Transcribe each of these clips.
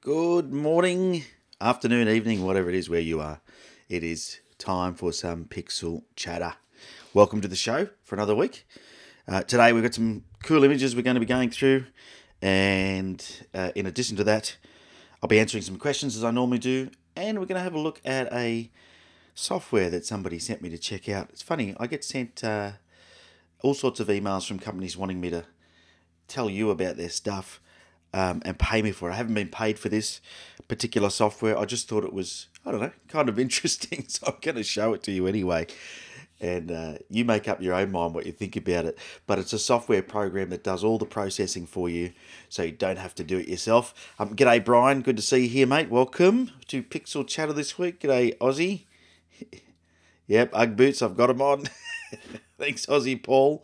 Good morning, afternoon, evening, whatever it is where you are. It is time for some pixel chatter. Welcome to the show for another week. Today we've got some cool images we're going to be going through, and in addition to that, I'll be answering some questions as I normally do, and we're going to have a look at a software that somebody sent me to check out. It's funny, I get sent all sorts of emails from companies wanting me to tell you about their stuff. And pay me for it. I haven't been paid for this particular software. I just thought it was, I don't know, kind of interesting. So I'm going to show it to you anyway. And you make up your own mind what you think about it. But it's a software program that does all the processing for you, so you don't have to do it yourself. G'day, Brian. Good to see you here, mate. Welcome to Pixel Chatter this week. G'day, Aussie. Yep, Ugg boots. I've got them on. Thanks, Aussie Paul.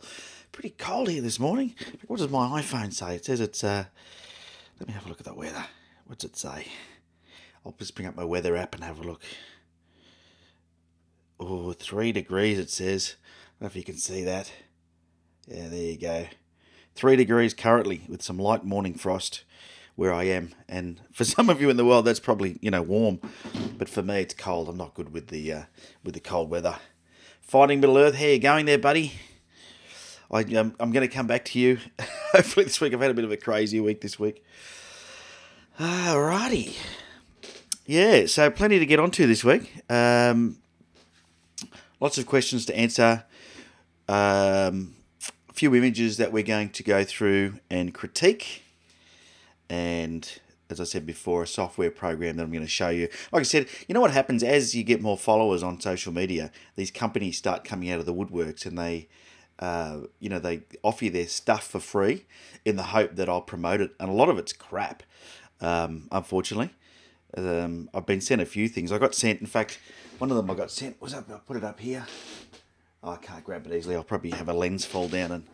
Pretty cold here this morning. What does my iPhone say? It says it's... Let me have a look at the weather. What's it say? I'll just bring up my weather app and have a look. Oh, 3 degrees it says. I don't know if you can see that. Yeah, there you go. 3 degrees currently with some light morning frost where I am. And for some of you in the world, that's probably, warm. But for me, it's cold. I'm not good with the cold weather. Finding Middle Earth, how you going there, buddy? I'm going to come back to you. Hopefully this week. I've had a bit of a crazy week this week. Alrighty. Yeah, so plenty to get onto this week. Lots of questions to answer. A few images that we're going to go through and critique. And as I said before, a software program that I'm going to show you. Like I said, you know what happens as you get more followers on social media? These companies start coming out of the woodworks and they offer you their stuff for free in the hope that I'll promote it. And a lot of it's crap, unfortunately. I've been sent a few things. I got sent, in fact, one of them I got sent was up. I'll put it up here. Oh, I can't grab it easily. I'll probably have a lens fall down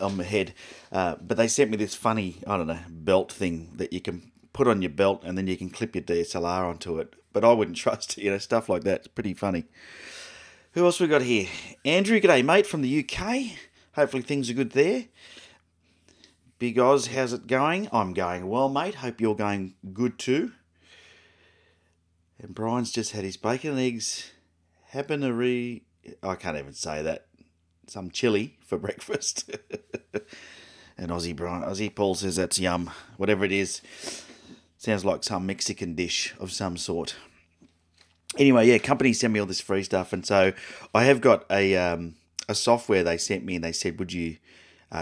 on my head. But they sent me this funny, I don't know, belt thing that you can put on your belt and then you can clip your DSLR onto it. But I wouldn't trust it, stuff like that. It's pretty funny. Who else we got here? Andrew, g'day mate from the UK. Hopefully things are good there. Big Oz, how's it going? I'm going well, mate. Hope you're going good too. And Brian's just had his bacon and eggs habanero. I can't even say that. Some chili for breakfast. And Aussie Paul says that's yum. Whatever it is. Sounds like some Mexican dish of some sort. Anyway, yeah, companies send me all this free stuff, and so I have got a software they sent me, and they said, would you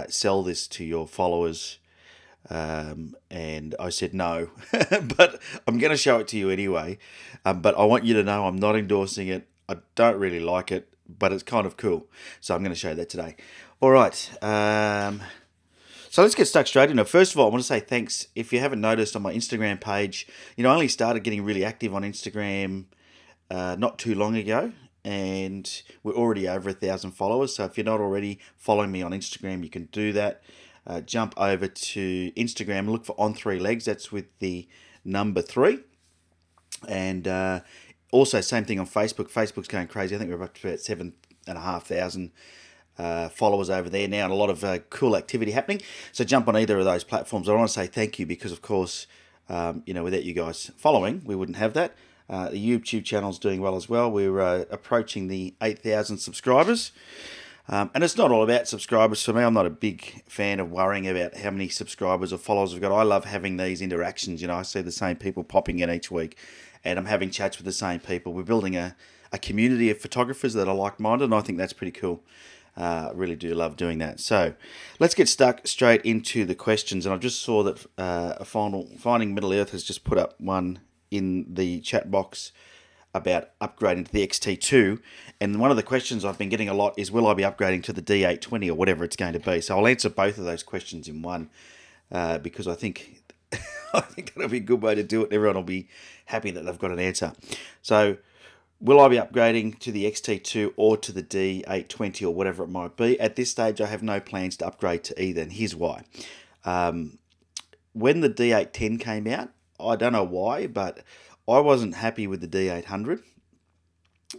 sell this to your followers? And I said no, but I'm going to show it to you anyway. But I want you to know I'm not endorsing it. I don't really like it, but it's kind of cool. So I'm going to show you that today. All right. So let's get stuck straight into it. First of all, I want to say thanks. If you haven't noticed on my Instagram page, I only started getting really active on Instagram not too long ago, and we're already over 1,000 followers. So if you're not already following me on Instagram, you can do that. Jump over to Instagram, look for On Three Legs. That's with the number 3. And also same thing on Facebook. Facebook's going crazy. I think we're up to about 7,500 followers over there now, and a lot of cool activity happening. So jump on either of those platforms. I want to say thank you because, of course, without you guys following, we wouldn't have that. The YouTube channel's doing well as well. We're approaching the 8,000 subscribers. And it's not all about subscribers for me. I'm not a big fan of worrying about how many subscribers or followers we've got. I love having these interactions. I see the same people popping in each week, and I'm having chats with the same people. We're building a community of photographers that are like-minded, and I think that's pretty cool. I really do love doing that. So let's get stuck straight into the questions. And I just saw that Finding Middle Earth has just put up one in the chat box about upgrading to the XT2, and one of the questions I've been getting a lot is, will I be upgrading to the D820 or whatever it's going to be? So I'll answer both of those questions in one, because I think that'll be a good way to do it, and everyone will be happy that they've got an answer. So will I be upgrading to the XT2 or to the D820 or whatever it might be? At this stage, I have no plans to upgrade to either, and here's why. When the D810 came out, I don't know why, but I wasn't happy with the D800.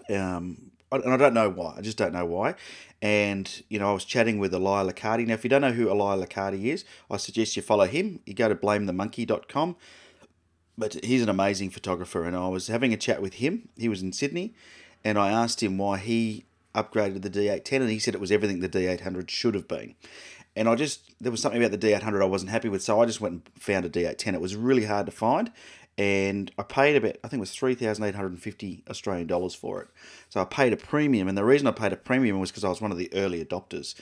And I don't know why. I just don't know why. And, I was chatting with Eli Liccardi. Now, if you don't know who Eli Liccardi is, I suggest you follow him. You go to blamethemonkey.com. But he's an amazing photographer, and I was having a chat with him. He was in Sydney, and I asked him why he upgraded the D810, and he said it was everything the D800 should have been. And there was something about the D800 I wasn't happy with, so I just went and found a D810. It was really hard to find, and I paid about, I think it was 3,850 Australian dollars for it. So I paid a premium, and the reason I paid a premium was because I was one of the early adopters.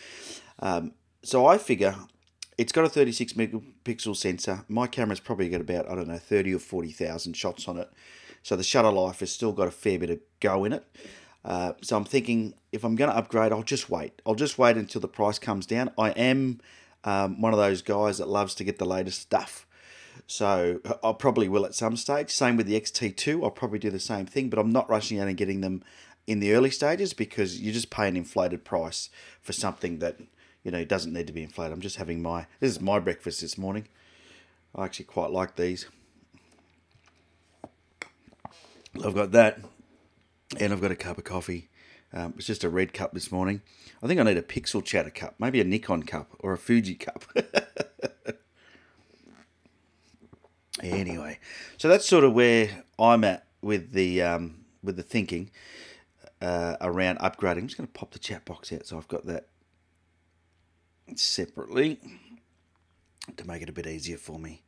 So I figure it's got a 36 megapixel sensor. My camera's probably got about, I don't know, 30 or 40,000 shots on it. So the shutter life has still got a fair bit of go in it. So I'm thinking, if I'm going to upgrade, I'll just wait. I'll just wait until the price comes down. I am one of those guys that loves to get the latest stuff. So I probably will at some stage. Same with the XT2. I'll probably do the same thing, but I'm not rushing out and getting them in the early stages because you just pay an inflated price for something that, you know, doesn't need to be inflated. I'm just having this is my breakfast this morning. I actually quite like these. I've got that, and I've got a cup of coffee. It's just a red cup this morning. I think I need a Pixel Chatter cup, maybe a Nikon cup or a Fuji cup. Anyway, so that's sort of where I'm at with the thinking around upgrading. I'm just going to pop the chat box out so I've got that separately to make it a bit easier for me.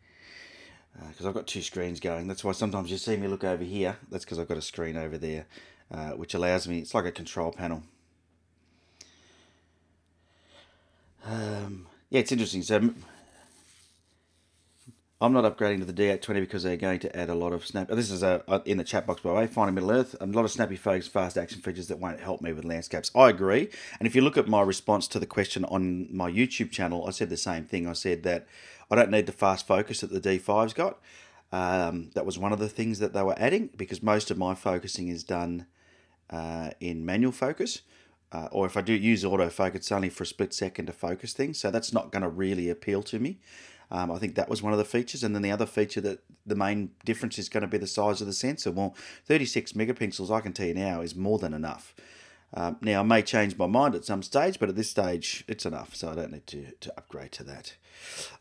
Because I've got two screens going. That's why sometimes you see me look over here. That's because I've got a screen over there, which allows me, it's like a control panel. Yeah, it's interesting. So I'm not upgrading to the D820 because they're going to add a lot of snap. This is in the chat box, by the way. Finding Middle Earth, a lot of snappy photos, fast action features that won't help me with landscapes. I agree. And if you look at my response to the question on my YouTube channel, I said the same thing. I said that I don't need the fast focus that the D5's got. That was one of the things that they were adding because most of my focusing is done in manual focus. Or if I do use autofocus, it's only for a split second to focus things. So that's not going to really appeal to me. I think that was one of the features. And then the other feature that the main difference is going to be the size of the sensor. Well, 36 megapixels, I can tell you now, is more than enough. Now, I may change my mind at some stage, but at this stage, it's enough. So I don't need to upgrade to that.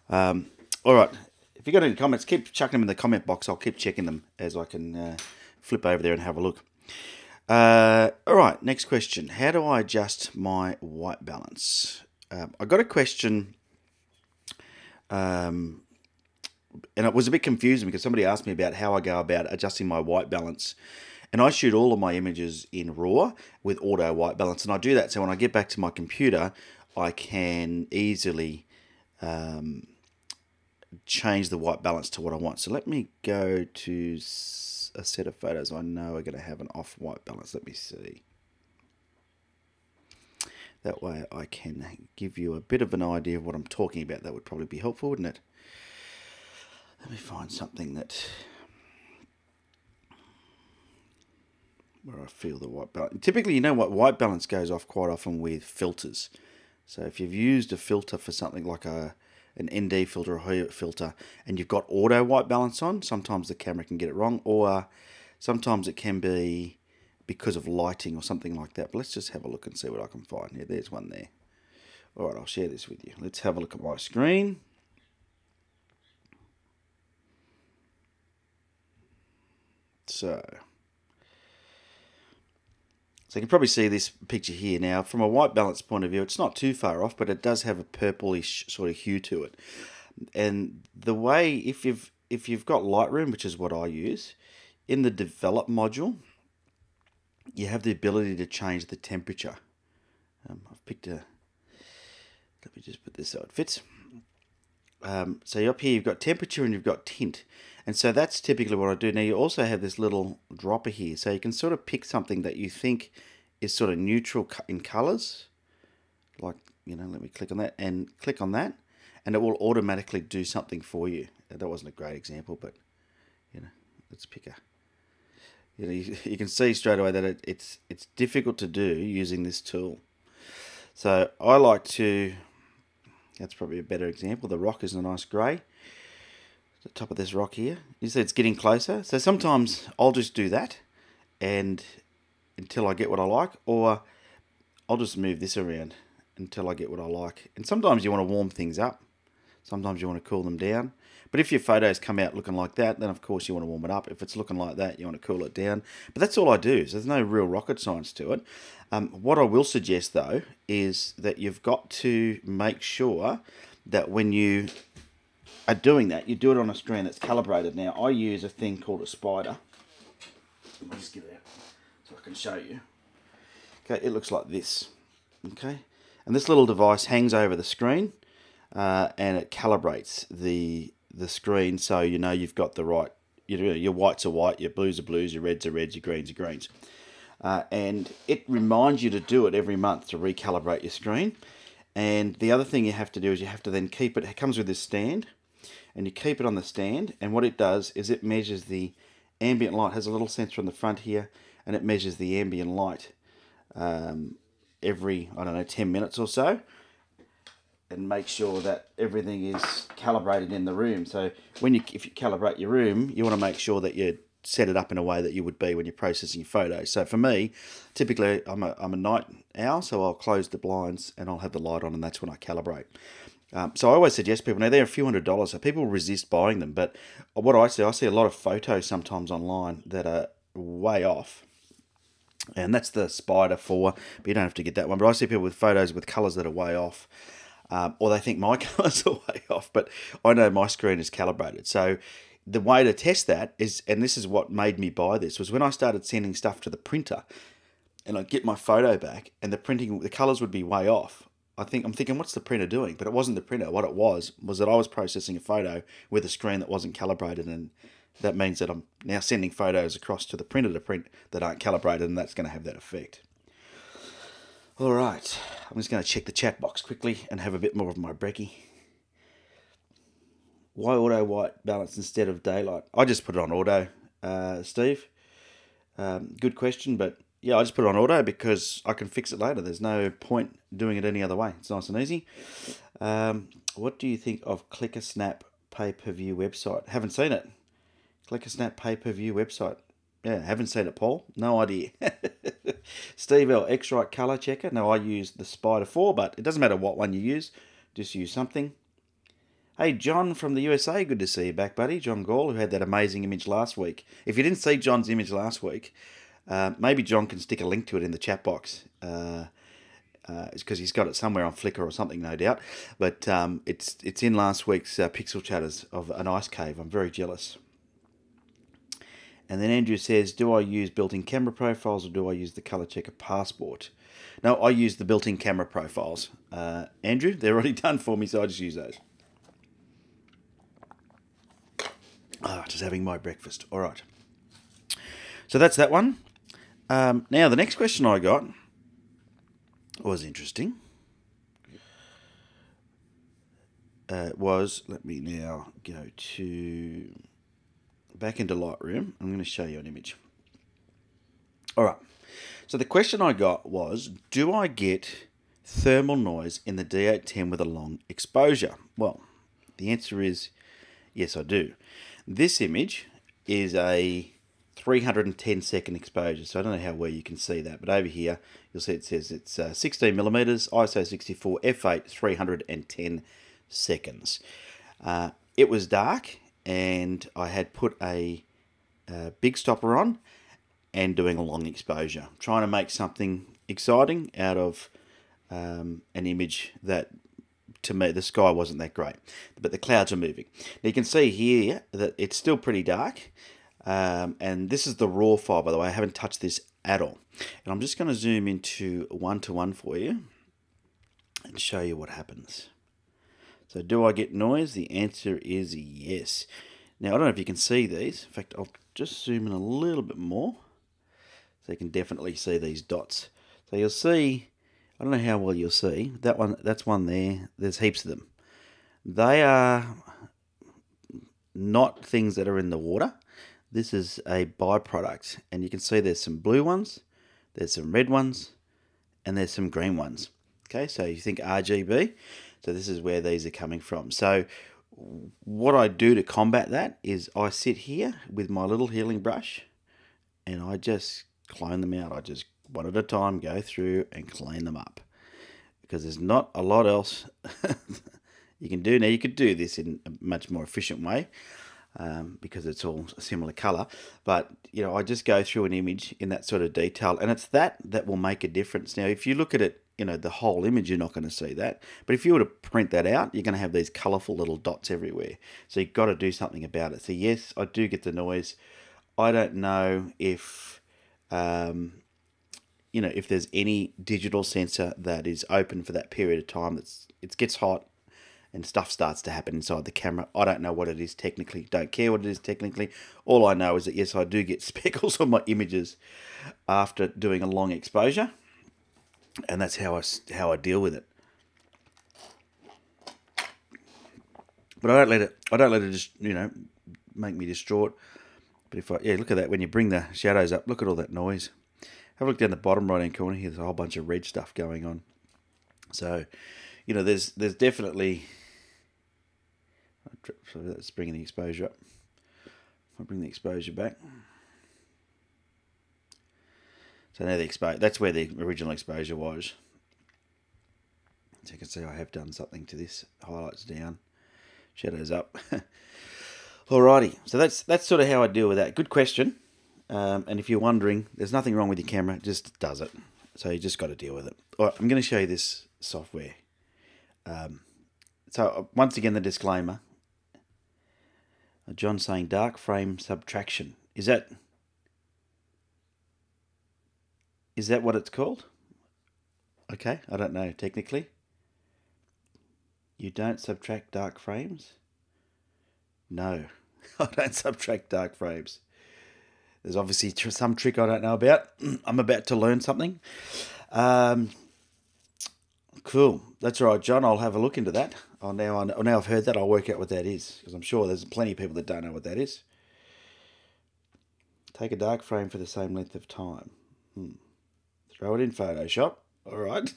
All right. If you've got any comments, keep chucking them in the comment box. I'll keep checking them as I can flip over there and have a look. All right, next question. How do I adjust my white balance? I got a question, and it was a bit confusing because somebody asked me about how I go about adjusting my white balance. And I shoot all of my images in RAW with auto white balance. And I do that so when I get back to my computer, I can easily change the white balance to what I want. So let me go to a set of photos I know are going to have an off white balance. Let me see. That way I can give you a bit of an idea of what I'm talking about. That would probably be helpful, wouldn't it? Let me find something where I feel the white balance. Typically, you know what, white balance goes off quite often with filters. So if you've used a filter for something like an ND filter or Hoyt filter and you've got auto white balance on, sometimes the camera can get it wrong, or sometimes it can be because of lighting or something like that. But let's just have a look and see what I can find. Yeah, there's one there. All right, I'll share this with you. Let's have a look at my screen. So you can probably see this picture here now. From a white balance point of view, it's not too far off, but it does have a purplish sort of hue to it. And the way, if you've got Lightroom, which is what I use, in the develop module, you have the ability to change the temperature. I've picked let me just put this so it fits. So up here you've got temperature and you've got tint. And so that's typically what I do. Now you also have this little dropper here. So you can sort of pick something that you think is sort of neutral in colors. Like, you know, let me click on that and click on that. And it will automatically do something for you. That wasn't a great example, but, you know, let's pick a... You know, you can see straight away that it's difficult to do using this tool. So I like to... That's probably a better example. The rock is a nice grey. The top of this rock here. You see it's getting closer. So sometimes I'll just do that and until I get what I like, or I'll just move this around until I get what I like. And sometimes you want to warm things up. Sometimes you want to cool them down. But if your photos come out looking like that, then of course you want to warm it up. If it's looking like that, you want to cool it down. But that's all I do. So there's no real rocket science to it. What I will suggest, though, is that you've got to make sure that when you are doing that, you do it on a screen that's calibrated. Now, I use a thing called a spider. Let me just get it out so I can show you. Okay, it looks like this. Okay, and this little device hangs over the screen, and it calibrates the screen, so you know you've got the right. Your whites are white, your blues are blues, your reds are reds, your greens are greens, and it reminds you to do it every month to recalibrate your screen. And the other thing you have to do is you have to then keep it. It comes with this stand, and you keep it on the stand. And what it does is it measures the ambient light. It has a little sensor on the front here, and it measures the ambient light every, I don't know, 10 minutes or so, and make sure that everything is calibrated in the room. So if you calibrate your room, you want to make sure that you set it up in a way that you would be when you're processing your photos. So for me, typically I'm a night owl, so I'll close the blinds and I'll have the light on, and that's when I calibrate. So I always suggest people, now they're a few $100s, so people resist buying them, but what I see a lot of photos sometimes online that are way off. And that's the Spider 4, but you don't have to get that one. But I see people with photos with colours that are way off, or they think my colours are way off, but I know my screen is calibrated. So the way to test that is, and this is what made me buy this, was when I started sending stuff to the printer, and I'd get my photo back, and the colours would be way off. I'm thinking, what's the printer doing? But it wasn't the printer. What it was that I was processing a photo with a screen that wasn't calibrated, and that means that I'm now sending photos across to the printer to print that aren't calibrated, and that's going to have that effect. All right, I'm just going to check the chat box quickly and have a bit more of my brekkie. Why auto white balance instead of daylight? I just put it on auto, Steve. Good question, but yeah, I just put it on auto because I can fix it later. There's no point doing it any other way. It's nice and easy. What do you think of ClickerSnap pay-per-view website? Haven't seen it. ClickerSnap pay-per-view website. Yeah, haven't seen it, Paul. No idea. Steve L, X-Rite color checker. No, I use the Spider 4, but it doesn't matter what one you use. Just use something. Hey, John from the USA. Good to see you back, buddy. John Gall, who had that amazing image last week. If you didn't see John's image last week, maybe John can stick a link to it in the chat box. It's because he's got it somewhere on Flickr or something, no doubt. But it's in last week's Pixel Chatters of an ice cave. I'm very jealous. And then Andrew says, do I use built-in camera profiles or do I use the Color Checker Passport? No, I use the built-in camera profiles. Andrew, they're already done for me, so I just use those. Just having my breakfast. All right. So that's that one. Now, the next question I got was interesting. Let me now go back into Lightroom. I'm going to show you an image. All right. So the question I got was, do I get thermal noise in the D810 with a long exposure? Well, the answer is yes, I do. This image is a 310 second exposure, so I don't know how well you can see that, but over here you'll see it says it's 16 millimeters, ISO 64, f8, 310 seconds. It was dark, and I had put a big stopper on and doing a long exposure, trying to make something exciting out of an image that, to me, the sky wasn't that great, but the clouds are moving. Now you can see here that it's still pretty dark, and this is the raw file, by the way. I haven't touched this at all. And I'm just going to zoom into 1:1 for you and show you what happens. So do I get noise? The answer is yes. Now, I don't know if you can see these. In fact, I'll just zoom in a little bit more so you can definitely see these dots. So you'll see, I don't know how well you'll see, that one, that's one there. There's heaps of them. They are not things that are in the water. This is a byproduct, and you can see there's some blue ones, there's some red ones, and there's some green ones. Okay, so you think RGB, so this is where these are coming from. So what I do to combat that is I sit here with my little healing brush, and I just clone them out. I just, one at a time, go through and clean them up, because there's not a lot else you can do. Now, you could do this in a much more efficient way because it's all a similar color. But, you know, I just go through an image in that sort of detail, and it's that will make a difference. Now, if you look at it, you know, the whole image, you're not going to see that. But if you were to print that out, you're going to have these colorful little dots everywhere. So you've got to do something about it. So yes, I do get the noise. I don't know if, you know, if there's any digital sensor that is open for that period of time. It gets hot and stuff starts to happen inside the camera. I don't know what it is technically. Don't care what it is technically. All I know is that yes, I do get speckles on my images after doing a long exposure. And that's how I deal with it. But I don't let it just, you know, make me distraught. But if look at that, when you bring the shadows up, look at all that noise. Have a look down the bottom right hand corner here, there's a whole bunch of red stuff going on. So, you know, there's definitely, so that's bringing the exposure up. I'll bring the exposure back. So now that's where the original exposure was. So you can see I have done something to this. Highlights down, shadows up. Alrighty, so that's sort of how I deal with that. Good question. And if you're wondering, there's nothing wrong with your camera, it just does it. So you just got to deal with it. All right, I'm going to show you this software. So once again, the disclaimer. John saying dark frame subtraction. Is that what it's called? Okay, I don't know technically. You don't subtract dark frames? No, I don't subtract dark frames. There's obviously some trick I don't know about. I'm about to learn something. Cool. That's all right, John. I'll have a look into that. Now I've heard that, I'll work out what that is, because I'm sure there's plenty of people that don't know what that is. Take a dark frame for the same length of time. Throw it in Photoshop. All right.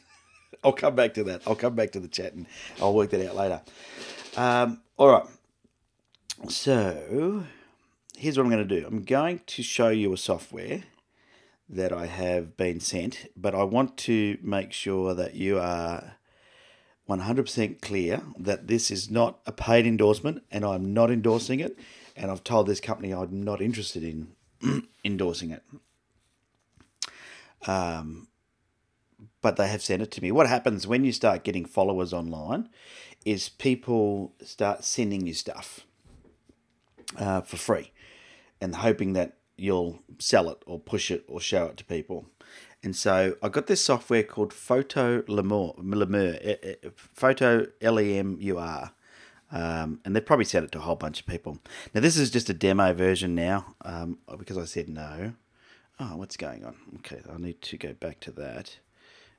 I'll come back to that. I'll come back to the chat and I'll work that out later. All right. So here's what I'm going to do. I'm going to show you a software that I have been sent, but I want to make sure that you are 100% clear that this is not a paid endorsement and I'm not endorsing it. And I've told this company I'm not interested in endorsing it. But they have sent it to me. What happens when you start getting followers online is people start sending you stuff for free and hoping that you'll sell it or push it or show it to people. And so I got this software called Photo Lemur, Photo Lemur. And they've probably sent it to a whole bunch of people. Now this is just a demo version now because I said no. Oh, what's going on? Okay, I need to go back to that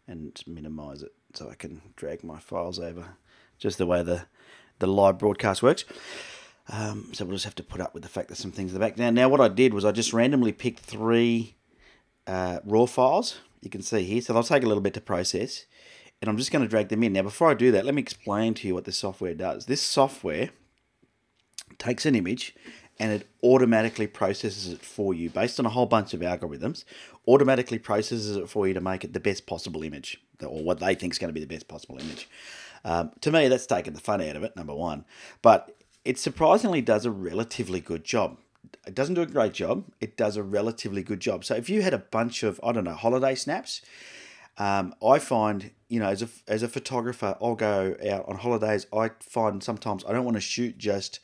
and minimize it so I can drag my files over, just the way the live broadcast works. So we'll just have to put up with the fact that some things in the back. Now what I did was I just randomly picked 3 raw files. You can see here. So they'll take a little bit to process. And I'm just going to drag them in. Now before I do that, let me explain to you what this software does. This software takes an image and it automatically processes it for you based on a whole bunch of algorithms, automatically processes it for you to make it the best possible image, or what they think is going to be the best possible image. To me, that's taken the fun out of it, number one. But it surprisingly does a relatively good job. It doesn't do a great job. It does a relatively good job. So if you had a bunch of, I don't know, holiday snaps, I find, you know, as a photographer, I'll go out on holidays. I find sometimes I don't want to shoot just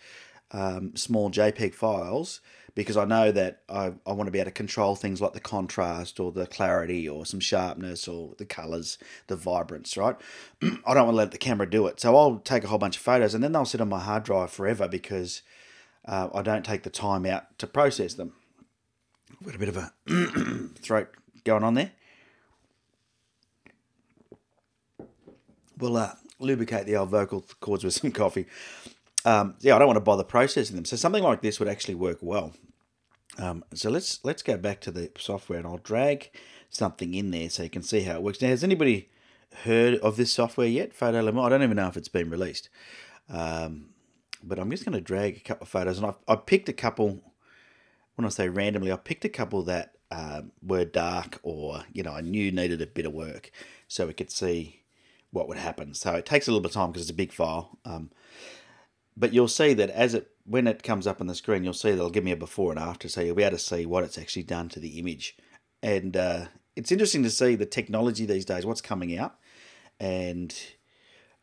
small JPEG files because I know that I want to be able to control things like the contrast or the clarity or some sharpness or the colors, the vibrance, right? I don't want to let the camera do it. So I'll take a whole bunch of photos and then they'll sit on my hard drive forever because I don't take the time out to process them. I've got a bit of a throat going on there. We'll lubricate the old vocal cords with some coffee. Yeah, I don't want to bother processing them. So something like this would actually work well. So let's go back to the software and I'll drag something in there so you can see how it works. Now, has anybody heard of this software yet? Photo Lemur? I don't even know if it's been released. But I'm just going to drag a couple of photos. And I picked a couple, when I say randomly, I picked a couple that were dark or, you know, I knew needed a bit of work so we could see what would happen. So it takes a little bit of time because it's a big file. But you'll see that when it comes up on the screen, you'll see that it'll give me a before and after, so you'll be able to see what it's actually done to the image. And it's interesting to see the technology these days, what's coming out, and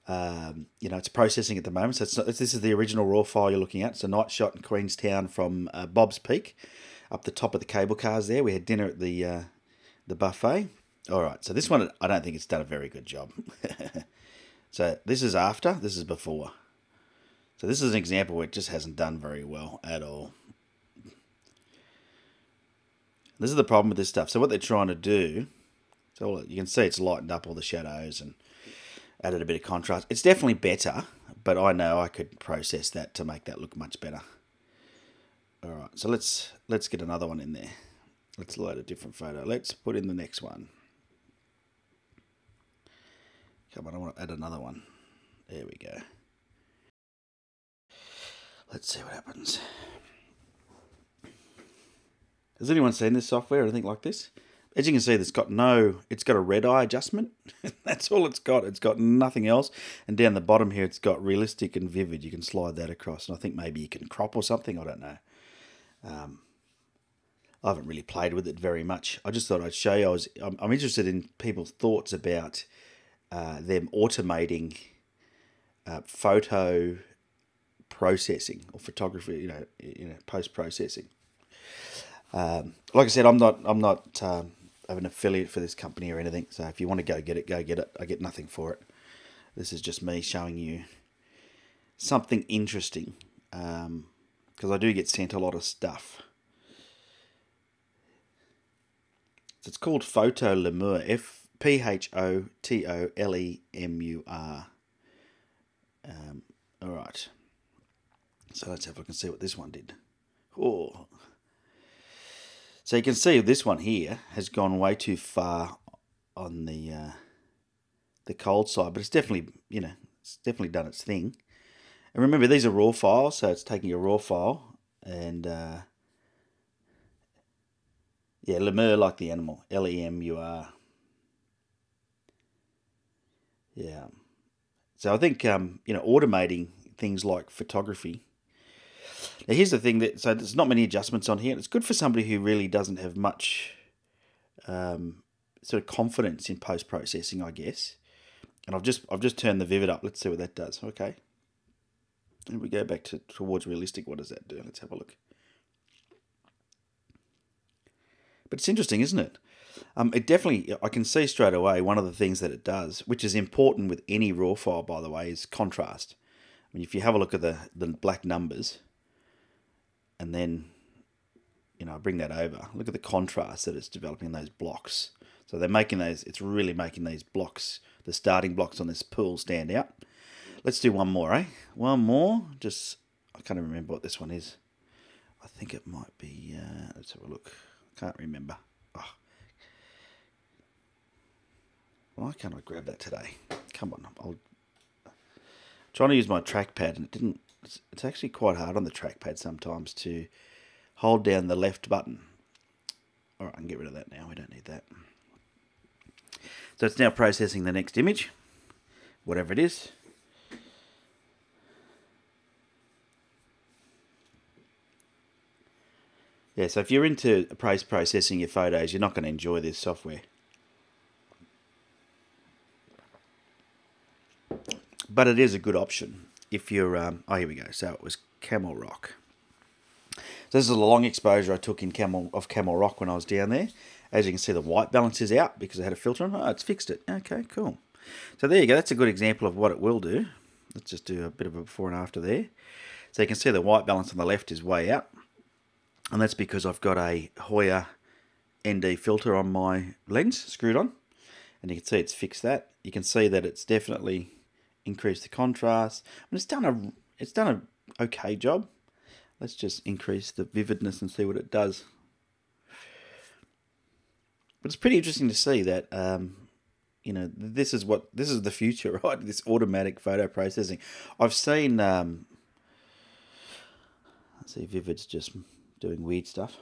it's processing at the moment. So this is the original raw file you're looking at. It's a night shot in Queenstown from Bob's Peak, up the top of the cable cars there. We had dinner at the buffet. All right, so this one, I don't think it's done a very good job. So this is after, this is before. So this is an example where it just hasn't done very well at all. This is the problem with this stuff. So what they're trying to do, so you can see it's lightened up all the shadows and added a bit of contrast. It's definitely better, but I know I could process that to make that look much better. All right, so let's get another one in there. Let's load a different photo. Let's put in the next one. Come on, I want to add another one. There we go. Let's see what happens. Has anyone seen this software or anything like this? As you can see, it's got a red eye adjustment. That's all it's got. It's got nothing else. And down the bottom here, it's got realistic and vivid. You can slide that across. And I think maybe you can crop or something. I don't know. I haven't really played with it very much. I just thought I'd show you. I'm interested in people's thoughts about them automating photo processing or photography, post-processing. Like I said, I'm not an affiliate for this company or anything. So if you want to go get it. I get nothing for it. This is just me showing you something interesting, because I do get sent a lot of stuff. So it's called Photolemur, Photolemur. All right. So let's have a look and see what this one did. Oh. So you can see this one here has gone way too far on the cold side, but it's definitely, it's definitely done its thing. And remember, these are raw files, so it's taking a raw file and lemur like the animal, Lemur. Yeah. So I think automating things like photography. Now here's the thing, so there's not many adjustments on here. It's good for somebody who really doesn't have much sort of confidence in post processing, I guess. And I've just turned the vivid up. Let's see what that does. Okay. And we go back towards realistic. What does that do? Let's have a look. But it's interesting, isn't it? It definitely, I can see straight away one of the things that it does, which is important with any raw file, by the way, is contrast. I mean, if you have a look at the black numbers, and then, I bring that over, look at the contrast that it's developing in those blocks. So they're making those, it's really making these blocks, the starting blocks on this pool, stand out. Let's do one more, eh? One more. I can't even remember what this one is. I think it might be, let's have a look. I can't remember. Oh. Why can't I grab that today? Come on, I'm trying to use my trackpad and it didn't. It's actually quite hard on the trackpad sometimes to hold down the left button. All right, I can get rid of that now. We don't need that. So it's now processing the next image, whatever it is. Yeah, so if you're into processing your photos, you're not going to enjoy this software. But it is a good option if you're, here we go. So it was Camel Rock. So this is a long exposure I took in Camel Rock when I was down there. As you can see, the white balance is out because I had a filter on. Oh, it's fixed it. Okay, cool. So there you go. That's a good example of what it will do. Let's just do a bit of a before and after there. So you can see the white balance on the left is way out. And that's because I've got a Hoya ND filter on my lens screwed on. And you can see it's fixed that. You can see that it's definitely increased the contrast. I mean, it's done a okay job. Let's just increase the vividness and see what it does. But it's pretty interesting to see that, this is the future, right? This automatic photo processing. I've seen, let's see, Vivid's just doing weird stuff.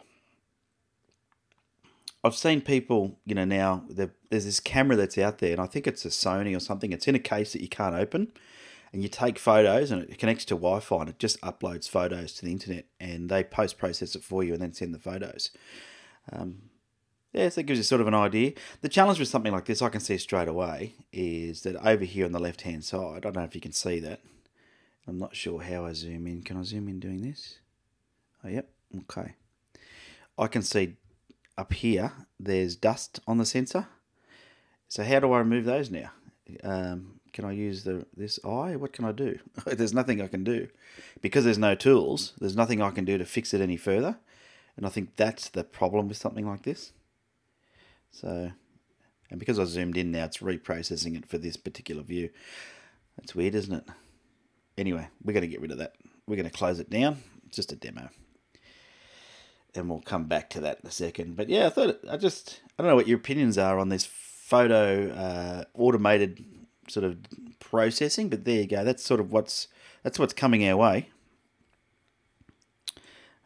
I've seen people, you know, now there's this camera that's out there, and I think it's a Sony or something. It's in a case that you can't open, and you take photos, and it connects to Wi-Fi, and it just uploads photos to the internet, and they post-process it for you, and then send the photos. Yeah, so that gives you sort of an idea. The challenge with something like this, I can see straight away, is that over here on the left-hand side, I don't know if you can see that. I'm not sure how I zoom in. Can I zoom in doing this? Oh, yep. Okay. I can see up here, there's dust on the sensor. So how do I remove those now? Can I use this eye? What can I do? There's nothing I can do. Because there's no tools, there's nothing I can do to fix it any further. And I think that's the problem with something like this. So, and because I zoomed in now, it's reprocessing it for this particular view. That's weird, isn't it? Anyway, we're going to get rid of that. We're going to close it down. It's just a demo. And we'll come back to that in a second. But yeah, I don't know what your opinions are on this photo automated sort of processing, but there you go. That's sort of what's coming our way.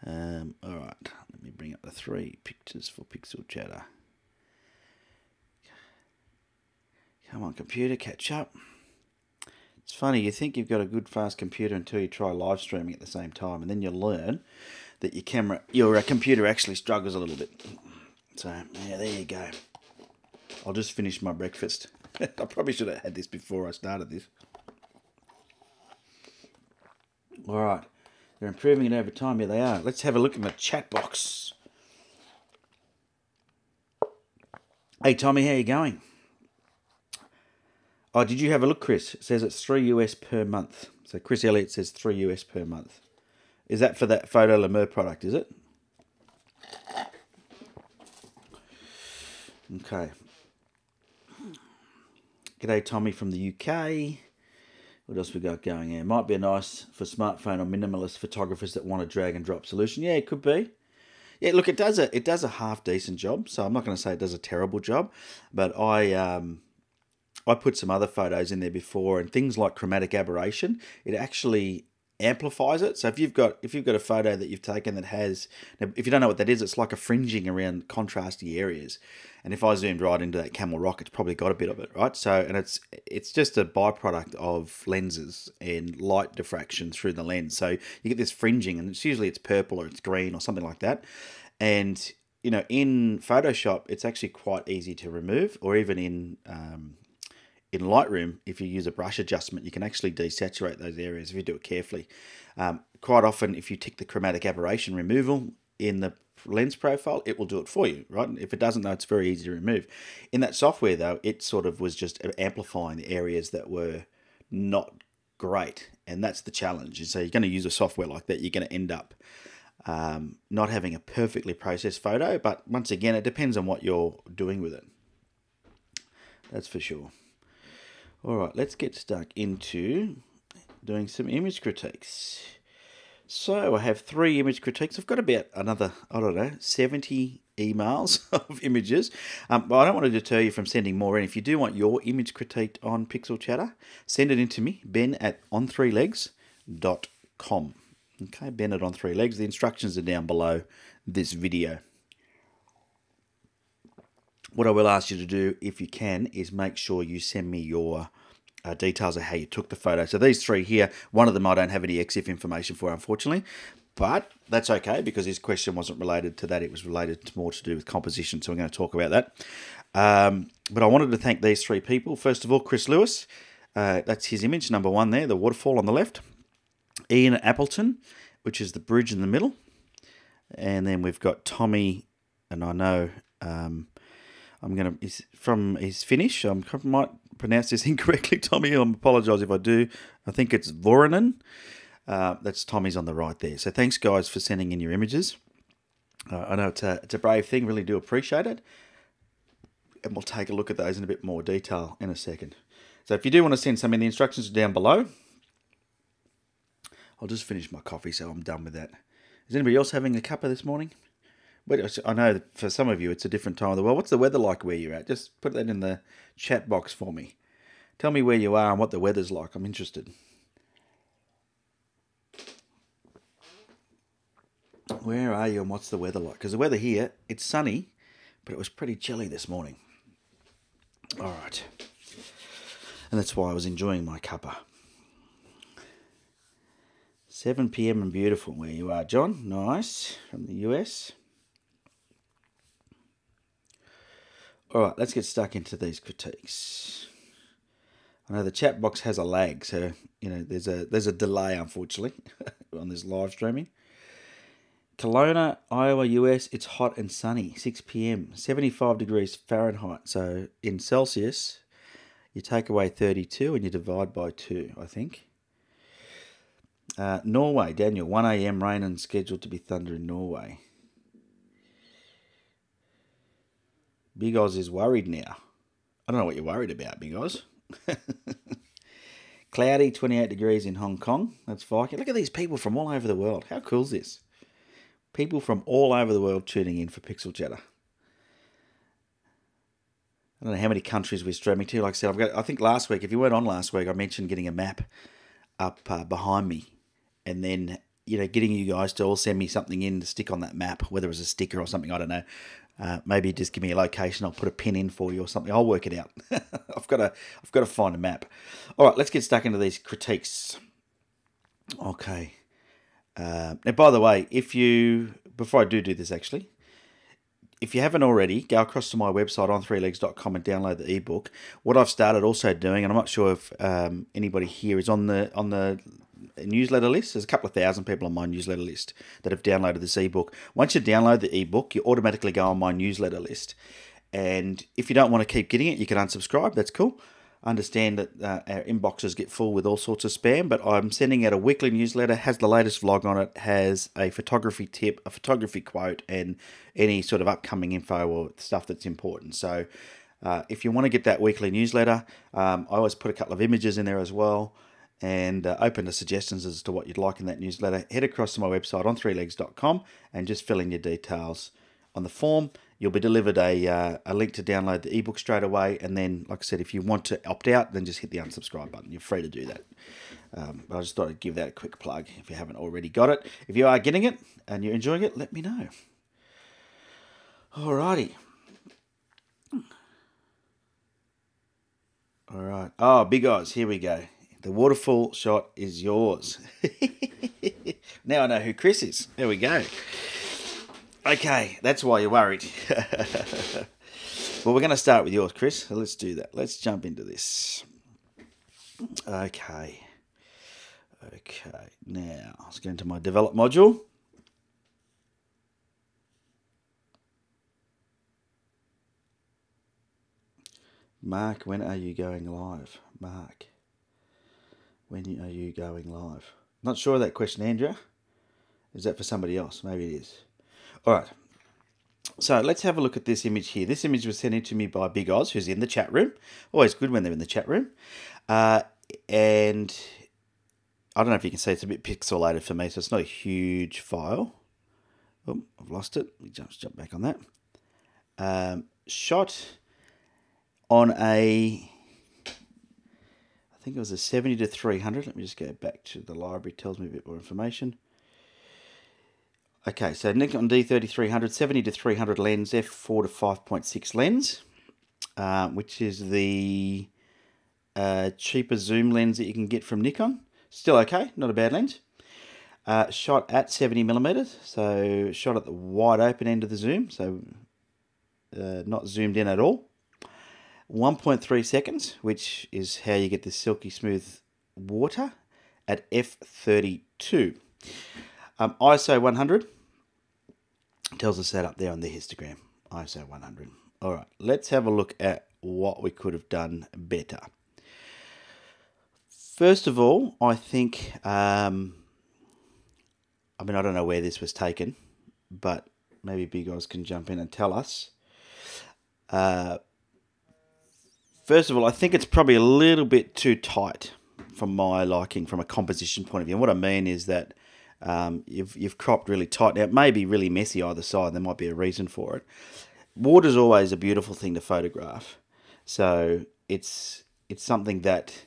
All right, let me bring up the 3 pictures for Pixel Chatter. Come on, computer, catch up. It's funny, you think you've got a good fast computer until you try live streaming at the same time, and then you learn that your computer actually struggles a little bit. So, yeah, there you go. I'll just finish my breakfast. I probably should have had this before I started this. All right, they're improving it over time. Yeah, they are. Let's have a look in the chat box. Hey, Tommy, how you going? Oh, did you have a look, Chris? It says it's $3 US per month. So Chris Elliott says $3 US per month. Is that for that Photo Lemur product, is it? Okay. G'day, Tommy from the UK. What else we got going here? Might be nice for smartphone or minimalist photographers that want a drag and drop solution. Yeah, it could be. Yeah, look, it does a half decent job. So I'm not going to say it does a terrible job, but I put some other photos in there before, and things like chromatic aberration, it actually amplifies it. So if you've got a photo that you've taken that has, if you don't know what that is, it's like a fringing around contrasty areas. And if I zoomed right into that camel rock, it's probably got a bit of it, right? So, and it's just a byproduct of lenses and light diffraction through the lens. So you get this fringing, and it's purple or it's green or something like that. And you know, in Photoshop, it's actually quite easy to remove, or even in Lightroom, if you use a brush adjustment, you can actually desaturate those areas if you do it carefully. Quite often, if you tick the chromatic aberration removal in the lens profile, it will do it for you, right? If it doesn't, though, it's very easy to remove. In that software, though, it sort of was just amplifying the areas that were not great, and that's the challenge. So you're going to use a software like that, you're going to end up not having a perfectly processed photo, but once again, it depends on what you're doing with it. That's for sure. All right, let's get stuck into doing some image critiques. So I have 3 image critiques. I've got about another, 70 emails of images. But I don't want to deter you from sending more in. If you do want your image critiqued on Pixel Chatter, send it in to me, ben@on3legs.com. Okay, Ben at On3Legs. The instructions are down below this video. What I will ask you to do, if you can, is make sure you send me your details of how you took the photo. So these 3 here, one of them I don't have any EXIF information for, unfortunately, but that's okay because his question wasn't related to that. It was related more to do with composition, so we're going to talk about that. But I wanted to thank these 3 people. First of all, Chris Lewis, that's his image, number 1 there, the waterfall on the left. Ian Appleton, which is the bridge in the middle. And then we've got Tommy, and I know he's Finnish. I might pronounce this incorrectly, Tommy. I apologise if I do. I think it's Voronen. That's Tommy's on the right there. So thanks, guys, for sending in your images. I know it's a brave thing. Really do appreciate it. And we'll take a look at those in a bit more detail in a second. So if you do want to send some in, the instructions are down below. I'll just finish my coffee so I'm done with that. Is anybody else having a cuppa this morning? I know that for some of you it's a different time of the world. What's the weather like where you're at? Just put that in the chat box for me. Tell me where you are and what the weather's like. I'm interested. Where are you and what's the weather like? Because the weather here, it's sunny, but it was pretty chilly this morning. All right. And that's why I was enjoying my cuppa. 7 p.m. and beautiful where you are, John. Nice. From the US. All right, let's get stuck into these critiques. I know the chat box has a lag, so there's a delay, unfortunately, on this live streaming. Kelowna, Iowa, US, it's hot and sunny, 6 p.m, 75 degrees Fahrenheit. So in Celsius, you take away 32 and you divide by 2, I think. Norway, Daniel, 1 a.m, rain and scheduled to be thunder in Norway. Big Oz is worried now. I don't know what you're worried about, Big Oz. Cloudy, 28 degrees in Hong Kong. That's Viking. Look at these people from all over the world. How cool is this? People from all over the world tuning in for Pixel Chatter. I don't know how many countries we're streaming to. Like I said, I think last week, if you weren't on last week, I mentioned getting a map up behind me. And then, getting you guys to all send me something in to stick on that map, whether it was a sticker or something, I don't know. Maybe just give me a location. I'll put a pin in for you or something. I'll work it out. I've got to find a map. All right, let's get stuck into these critiques. Okay. Now, by the way, before I do this actually, if you haven't already, go across to my website on3legs.com and download the ebook. What I've started also doing, and I'm not sure if anybody here is on the newsletter list. There's a couple of thousand people on my newsletter list that have downloaded this ebook. Once you download the ebook, you automatically go on my newsletter list. And if you don't want to keep getting it, you can unsubscribe. That's cool. I understand that our inboxes get full with all sorts of spam, but I'm sending out a weekly newsletter, has the latest vlog on it, has a photography tip, a photography quote, and any sort of upcoming info or stuff that's important. So if you want to get that weekly newsletter, I always put a couple of images in there as well, and open to suggestions as to what you'd like in that newsletter. Head across to my website on3legs.com and just fill in your details on the form. You'll be delivered a link to download the ebook straight away. And then, like I said, if you want to opt out, then just hit the unsubscribe button. You're free to do that. But I just thought I'd give that a quick plug if you haven't already got it. If you are getting it and you're enjoying it, let me know. Alrighty. All right. Oh, Big Oz, here we go. The waterfall shot is yours. Now I know who Chris is. There we go. Okay, that's why you're worried. Well, we're going to start with yours, Chris. So let's do that. Let's jump into this. Okay. Now, let's go into my develop module. Mark, when are you going live? Mark, when are you going live? Not sure of that question, Andrea. Is that for somebody else? Maybe it is. All right. So let's have a look at this image here. This image was sent in to me by Big Oz, who's in the chat room. Always good when they're in the chat room. And I don't know if you can see, it's a bit pixelated for me, so it's not a huge file. Oh, I've lost it. Let me jump back on that. Shot on a, I think it was a 70-300. Let me just go back to the library. It tells me a bit more information. Okay, so Nikon D3300, 70-300 lens, f4 to 5.6 lens, which is the cheaper zoom lens that you can get from Nikon. Still okay, not a bad lens. Shot at 70mm, so shot at the wide open end of the zoom, so not zoomed in at all. 1.3 seconds, which is how you get the silky smooth water at f32. ISO 100 tells us that up there on the histogram. ISO 100. All right, let's have a look at what we could have done better. First of all, I think, I mean, I don't know where this was taken, but maybe Big Oz can jump in and tell us. First of all, I think it's probably a little bit too tight from my liking from a composition point of view. And what I mean is that you've cropped really tight. Now, it may be really messy either side. There might be a reason for it. Water's always a beautiful thing to photograph. So it's something that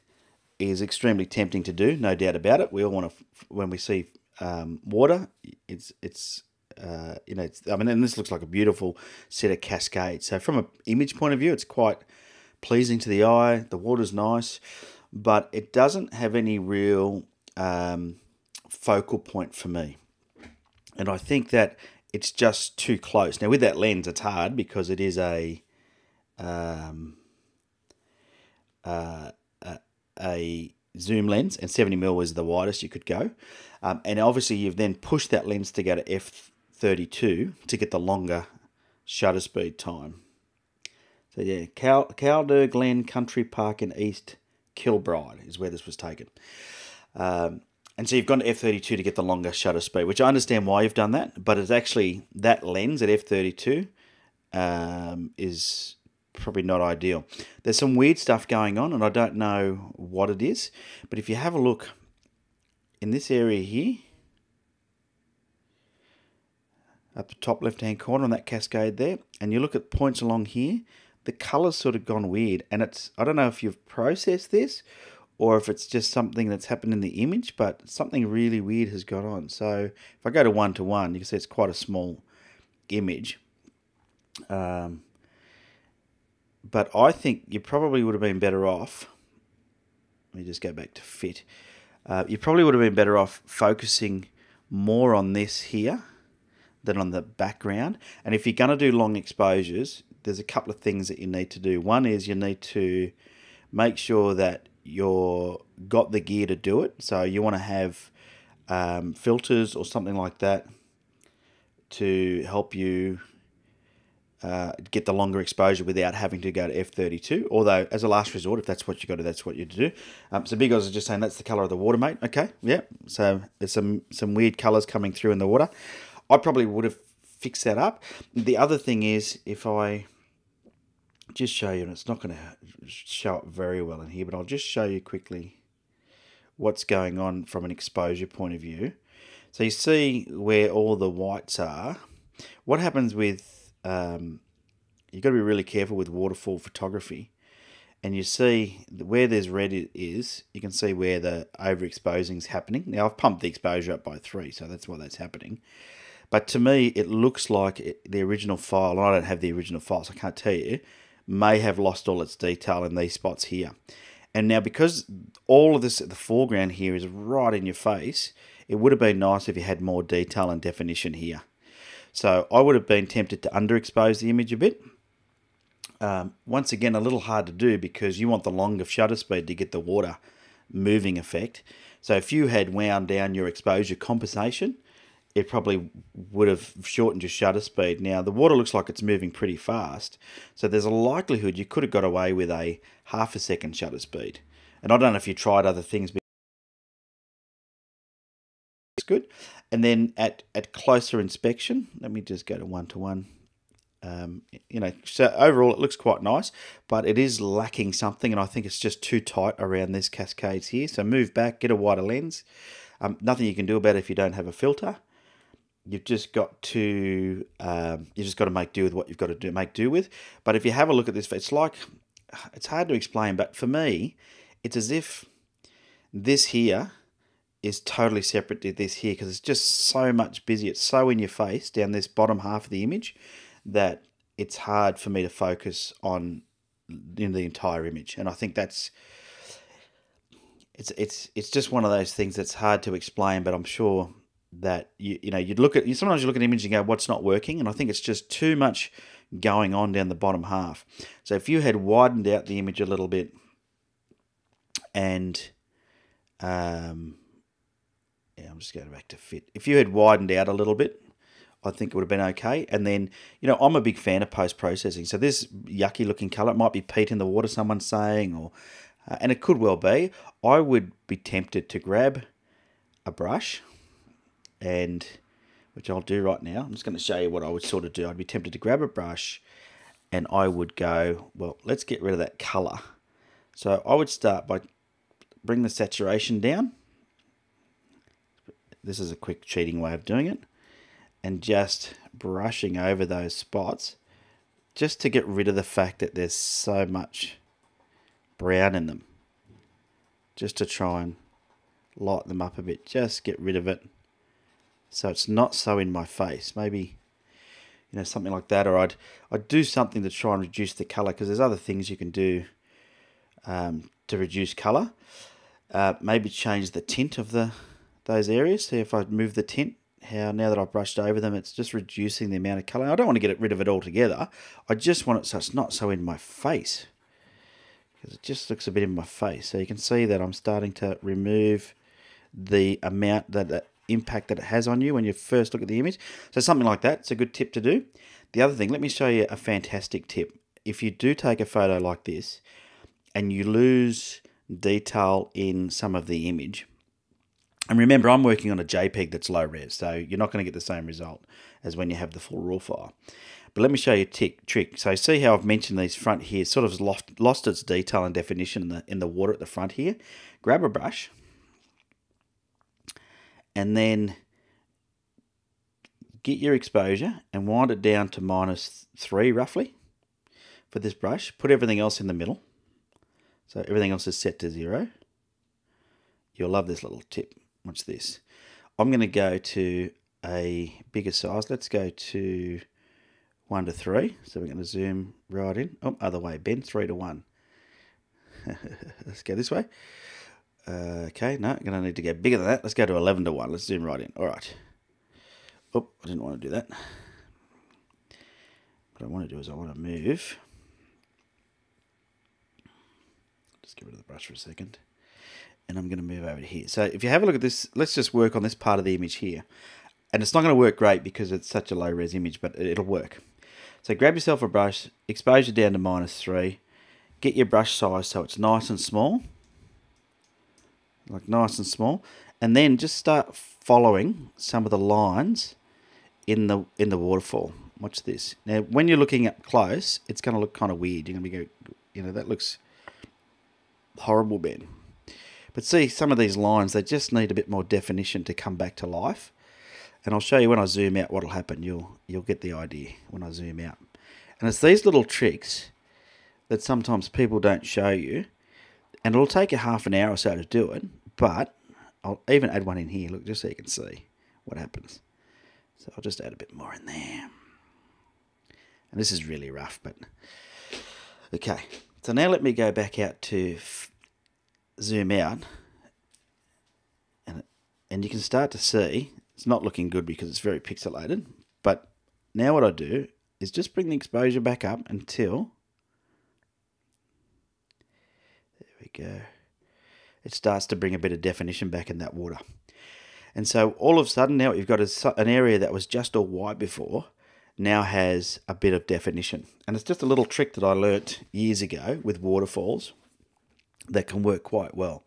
is extremely tempting to do, no doubt about it. We all want to, when we see water, it's you know, I mean, and this looks like a beautiful set of cascades. So from an image point of view, it's quite pleasing to the eye. The water's nice, but it doesn't have any real focal point for me. And I think that it's just too close. Now with that lens, it's hard because it is a zoom lens, and 70mm is the widest you could go. And obviously you've then pushed that lens to go to f32 to get the longer shutter speed time. So yeah, Calder Glen Country Park in East Kilbride is where this was taken. And so you've gone to f32 to get the longer shutter speed, which I understand why you've done that, but it's actually that lens at f32 is probably not ideal. There's some weird stuff going on, and I don't know what it is, but if you have a look in this area here, up the top left-hand corner on that cascade there, and you look at points along here, the colour's sort of gone weird, and I don't know if you've processed this or if it's just something that's happened in the image, but something really weird has gone on. So if I go to 1:1, you can see it's quite a small image. But I think you probably would have been better off, let me just go back to fit, you probably would have been better off focusing more on this here than on the background. And if you're going to do long exposures, there's a couple of things that you need to do. One is you need to make sure that you've got the gear to do it. So you want to have filters or something like that to help you get the longer exposure without having to go to f32. Although, as a last resort, if that's what you got to, that's what you do. So Big Oz is just saying that's the colour of the water, mate. Okay, yeah. So there's some weird colours coming through in the water. I probably would have fixed that up. The other thing is, if I just show you, and it's not going to show up very well in here, but I'll just show you quickly what's going on from an exposure point of view. So you see where all the whites are. What happens with, you've got to be really careful with waterfall photography. And you see where there's red is, you can see where the overexposing is happening. Now I've pumped the exposure up by 3, so that's why that's happening. But to me, it looks like the original file, and I don't have the original file, so I can't tell you, may have lost all its detail in these spots here. And now because all of this at the foreground here is right in your face, it would have been nice if you had more detail and definition here. So I would have been tempted to underexpose the image a bit. Once again, a little hard to do because you want the longer shutter speed to get the water moving effect. So if you had wound down your exposure compensation, it probably would have shortened your shutter speed. Now, the water looks like it's moving pretty fast, so there's a likelihood you could have got away with a ½ second shutter speed. And I don't know if you tried other things, but it's good. And then at closer inspection, let me just go to 1:1. You know, so overall it looks quite nice, but it is lacking something, and I think it's just too tight around these cascades here. So move back, get a wider lens. Nothing you can do about it if you don't have a filter. You've just got to make do with what you've got to make do with. But if you have a look at this, it's hard to explain, but for me, it's as if this here is totally separate to this here, because it's just so much busy. It's so in your face down this bottom half of the image that it's hard for me to focus on in the entire image. And I think that's it's just one of those things that's hard to explain, but I'm sure that sometimes you look at an image and go, what's not working? And I think it's just too much going on down the bottom half. So if you had widened out the image a little bit and I'm just going back to fit. If you had widened out a little bit, I think it would have been okay. And then, I'm a big fan of post-processing. So this yucky looking color, it might be peat in the water, someone's saying, or and it could well be. I would be tempted to grab a brush, and which I'll do right now. I'm just going to show you what I would sort of do. I'd be tempted to grab a brush, and I would go, well, let's get rid of that color. So I would start by bring the saturation down. This is a quick cheating way of doing it. And just brushing over those spots just to get rid of the fact that there's so much brown in them. Just to try and light them up a bit. Just get rid of it so it's not so in my face. Maybe, you know, something like that, or I'd do something to try and reduce the colour, because there's other things you can do to reduce colour. Maybe change the tint of those areas. See if I move the tint, how now that I've brushed over them, it's just reducing the amount of colour. I don't want to get rid of it altogether. I just want it so it's not so in my face, because it just looks a bit in my face. So you can see that I'm starting to remove the amount, that impact that it has on you when you first look at the image. So something like that, it's a good tip to do. The other thing, let me show you a fantastic tip. If you do take a photo like this and you lose detail in some of the image, and remember, I'm working on a JPEG that's low res, so you're not going to get the same result as when you have the full RAW file. But let me show you a trick. So see how I've mentioned these front here, sort of lost its detail and definition in the water at the front here. Grab a brush, and then get your exposure and wind it down to -3 roughly for this brush. Put everything else in the middle. So everything else is set to 0. You'll love this little tip. Watch this. I'm going to go to a bigger size. Let's go to 1 to 3. So we're going to zoom right in. Oh, other way, Ben, 3 to 1. Let's go this way. Okay, no, I'm going to need to go bigger than that. Let's go to 11 to 1. Let's zoom right in. All right. Oh, I didn't want to do that. What I want to do is I want to move. Just get rid of the brush for a second. And I'm going to move over to here. So if you have a look at this, let's just work on this part of the image here. And it's not going to work great because it's such a low res image, but it'll work. So grab yourself a brush, exposure down to -3. Get your brush size so it's nice and small. Like nice and small. And then just start following some of the lines in the waterfall. Watch this. Now, when you're looking up close, it's going to look kind of weird. You're going to go, you know, that looks horrible, Ben. But see, some of these lines, they just need a bit more definition to come back to life. And I'll show you when I zoom out what'll happen. You'll get the idea when I zoom out. And it's these little tricks that sometimes people don't show you. And it'll take you half an hour or so to do it. But I'll even add one in here, look, just so you can see what happens. So I'll just add a bit more in there. And this is really rough, but okay. So now let me go back out to zoom out, and you can start to see it's not looking good because it's very pixelated. But now what I do is just bring the exposure back up until, there we go, it starts to bring a bit of definition back in that water. And so all of a sudden now what you've got is an area that was just all white before now has a bit of definition. And it's just a little trick that I learnt years ago with waterfalls that can work quite well.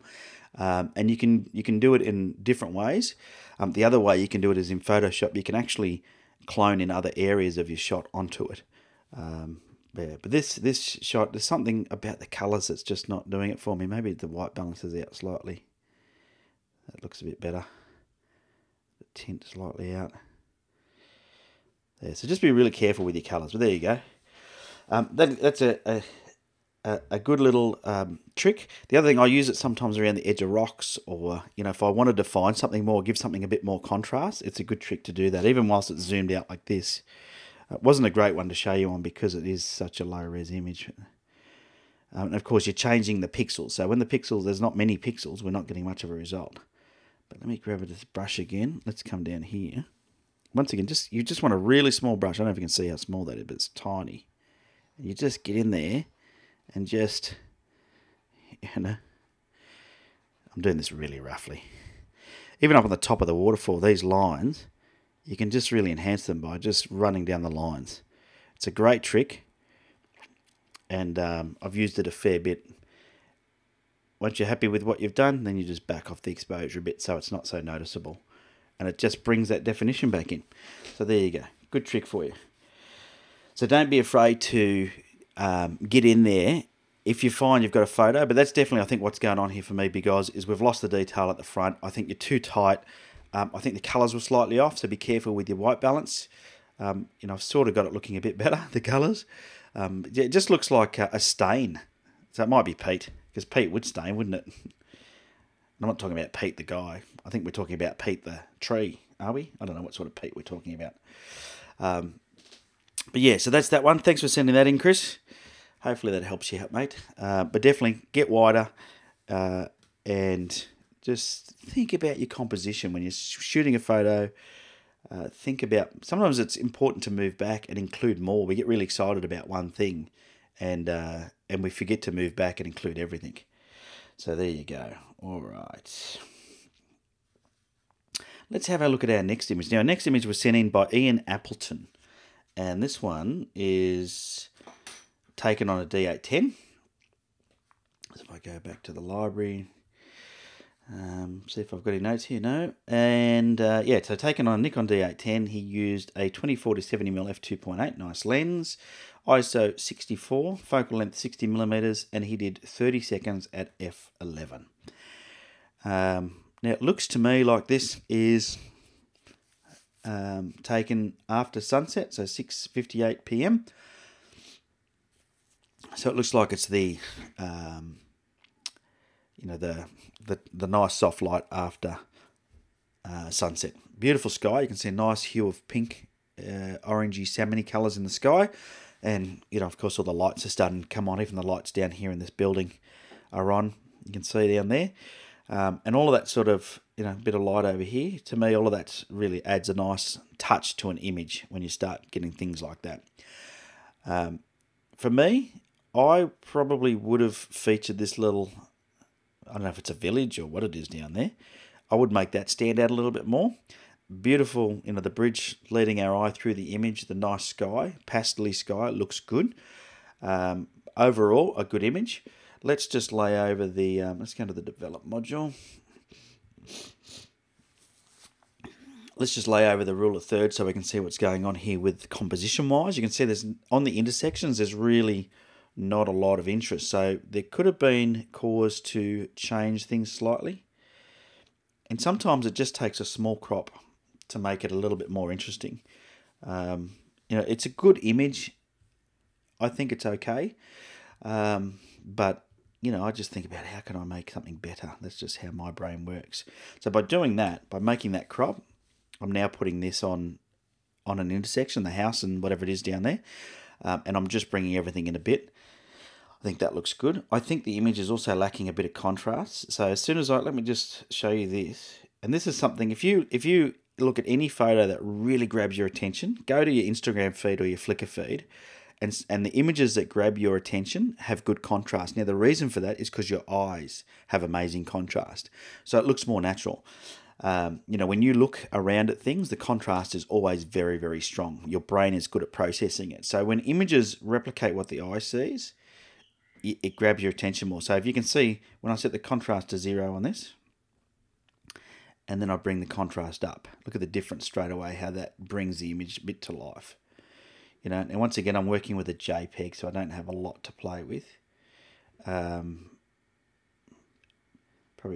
And you can do it in different ways. The other way you can do it is in Photoshop. You can actually clone in other areas of your shot onto it. Yeah, but this shot, there's something about the colours that's just not doing it for me. Maybe the white balances out slightly. That looks a bit better. The tint slightly out. There, so just be really careful with your colours. But there you go. That's a good little trick. The other thing, I use it sometimes around the edge of rocks, or you know, if I wanted to find something more, give something a bit more contrast, it's a good trick to do that, even whilst it's zoomed out like this. It wasn't a great one to show you on because it is such a low res image. And of course, you're changing the pixels. So when there's not many pixels, we're not getting much of a result. But let me grab this brush again. Let's come down here. Once again, you just want a really small brush. I don't know if you can see how small that is, but it's tiny. And you just get in there and just, you know, I'm doing this really roughly. Even up on the top of the waterfall, these lines, you can just really enhance them by just running down the lines. It's a great trick, and I've used it a fair bit. Once you're happy with what you've done, then you just back off the exposure a bit so it's not so noticeable. And it just brings that definition back in. So there you go. Good trick for you. So don't be afraid to get in there if you find you've got a photo. But that's definitely, I think, what's going on here for me, because is we've lost the detail at the front. I think you're too tight. I think the colours were slightly off, so be careful with your white balance. You know, I've sort of got it looking a bit better, the colours. It just looks like a stain. So it might be Pete, because Pete would stain, wouldn't it? I'm not talking about Pete the guy. I think we're talking about Pete the tree. are we? I don't know what sort of peat we're talking about. But yeah, so that's that one. Thanks for sending that in, Chris. Hopefully that helps you out, mate. But definitely get wider and just think about your composition when you're shooting a photo. Think about, sometimes it's important to move back and include more. We get really excited about one thing and we forget to move back and include everything. So there you go. All right. Let's have a look at our next image. Now, our next image was sent in by Ian Appleton. And this one is taken on a D810. So if I go back to the library, see if I've got any notes here. No. And yeah, so taken on a Nikon D810, he used a 24-70mm f2.8, nice lens, ISO 64, focal length 60mm, and he did 30 seconds at f11. Now it looks to me like this is taken after sunset, so 6:58 p.m. So it looks like it's the you know, the nice soft light after sunset. Beautiful sky. You can see a nice hue of pink, orangey, salmony colours in the sky, and you know, of course, all the lights are starting to come on. Even the lights down here in this building are on. You can see down there, and all of that sort of, you know, bit of light over here. To me, all of that really adds a nice touch to an image when you start getting things like that. For me, I probably would have featured this little, I don't know if it's a village or what it is down there. I would make that stand out a little bit more. Beautiful, you know, the bridge leading our eye through the image, the nice sky, pastel-y sky, looks good. Overall, a good image. Let's just lay over the, let's go to the develop module. Let's just lay over the rule of thirds so we can see what's going on here with composition-wise. You can see there's, on the intersections, there's really not a lot of interest. So there could have been cause to change things slightly. And sometimes it just takes a small crop to make it a little bit more interesting. You know, it's a good image. I think it's okay. But, you know, I just think about how can I make something better. That's just how my brain works. So by doing that, by making that crop, I'm now putting this on an intersection, the house and whatever it is down there. And I'm just bringing everything in a bit. I think that looks good. I think the image is also lacking a bit of contrast. So as soon as let me just show you this. And this is something, if you look at any photo that really grabs your attention, go to your Instagram feed or your Flickr feed, and the images that grab your attention have good contrast. Now the reason for that is because your eyes have amazing contrast. So it looks more natural. You know, when you look around at things, the contrast is always very, very strong. Your brain is good at processing it. So when images replicate what the eye sees, it grabs your attention more. So if you can see, when I set the contrast to 0 on this, and then I bring the contrast up, look at the difference straight away, how that brings the image a bit to life. You know, and once again, I'm working with a JPEG, so I don't have a lot to play with. Probably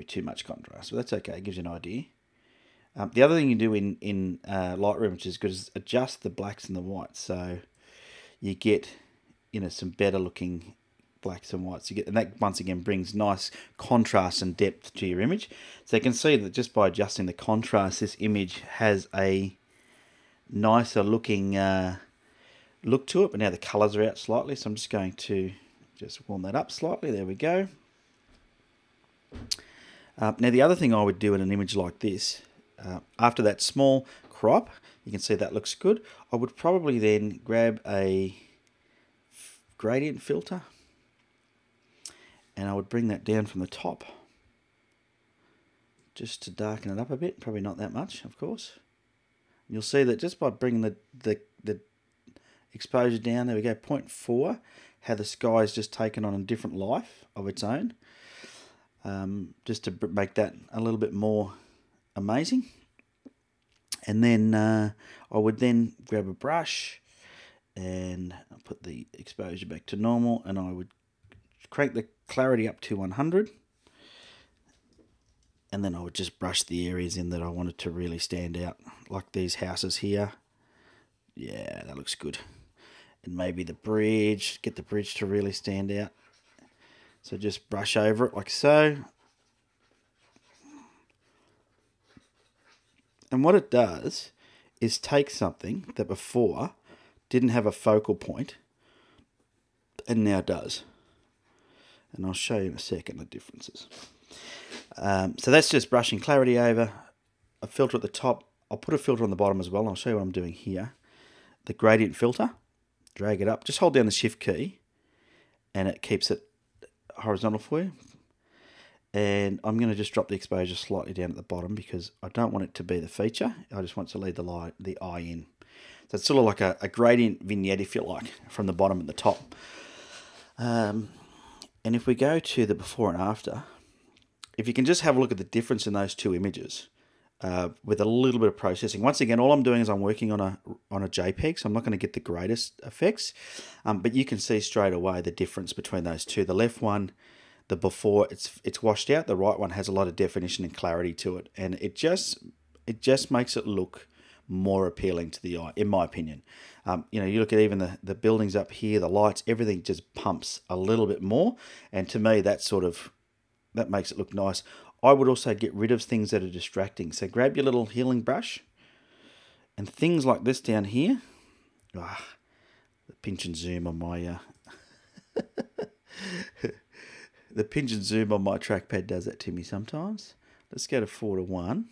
too much contrast, but that's okay. It gives you an idea. The other thing you do in Lightroom, which is good, is adjust the blacks and the whites, so you get, you know, some better looking blacks and whites. You get, and that once again brings nice contrast and depth to your image. So you can see that just by adjusting the contrast, this image has a nicer looking look to it. But now the colours are out slightly, so I'm just going to just warm that up slightly. There we go. Now the other thing I would do in an image like this, after that small crop, you can see that looks good. I would probably then grab a gradient filter, and I would bring that down from the top just to darken it up a bit. Probably not that much, of course. And you'll see that just by bringing the exposure down, there we go, 0.4, how the sky is just taken on a different life of its own. Just to make that a little bit more amazing. And then I would then grab a brush and put the exposure back to normal, and I would crank the clarity up to 100, and then I would just brush the areas in that I wanted to really stand out, like these houses here. Yeah, that looks good. And maybe the bridge, get the bridge to really stand out. So just brush over it like so. And what it does is take something that before didn't have a focal point and now does. And I'll show you in a second the differences. So that's just brushing clarity over, a filter at the top. I'll put a filter on the bottom as well. I'll show you what I'm doing here. The gradient filter, drag it up. Just hold down the shift key and it keeps it horizontal for you. And I'm going to just drop the exposure slightly down at the bottom because I don't want it to be the feature. I just want it to lead the eye in. So it's sort of like a gradient vignette, if you like, from the bottom and the top. And if we go to the before and after, if you can just have a look at the difference in those two images with a little bit of processing. Once again, all I'm doing is I'm working on a JPEG, so I'm not going to get the greatest effects. But you can see straight away the difference between those two. The left one, the before, it's washed out. The right one has a lot of definition and clarity to it, and it just makes it look more appealing to the eye, in my opinion. You look at even the buildings up here, the lights, everything just pumps a little bit more, and to me that makes it look nice. I would also get rid of things that are distracting. So grab your little healing brush, and things like this down here. The pinch and zoom on my the pinch and zoom on my trackpad does that to me sometimes. Let's go to 4:1.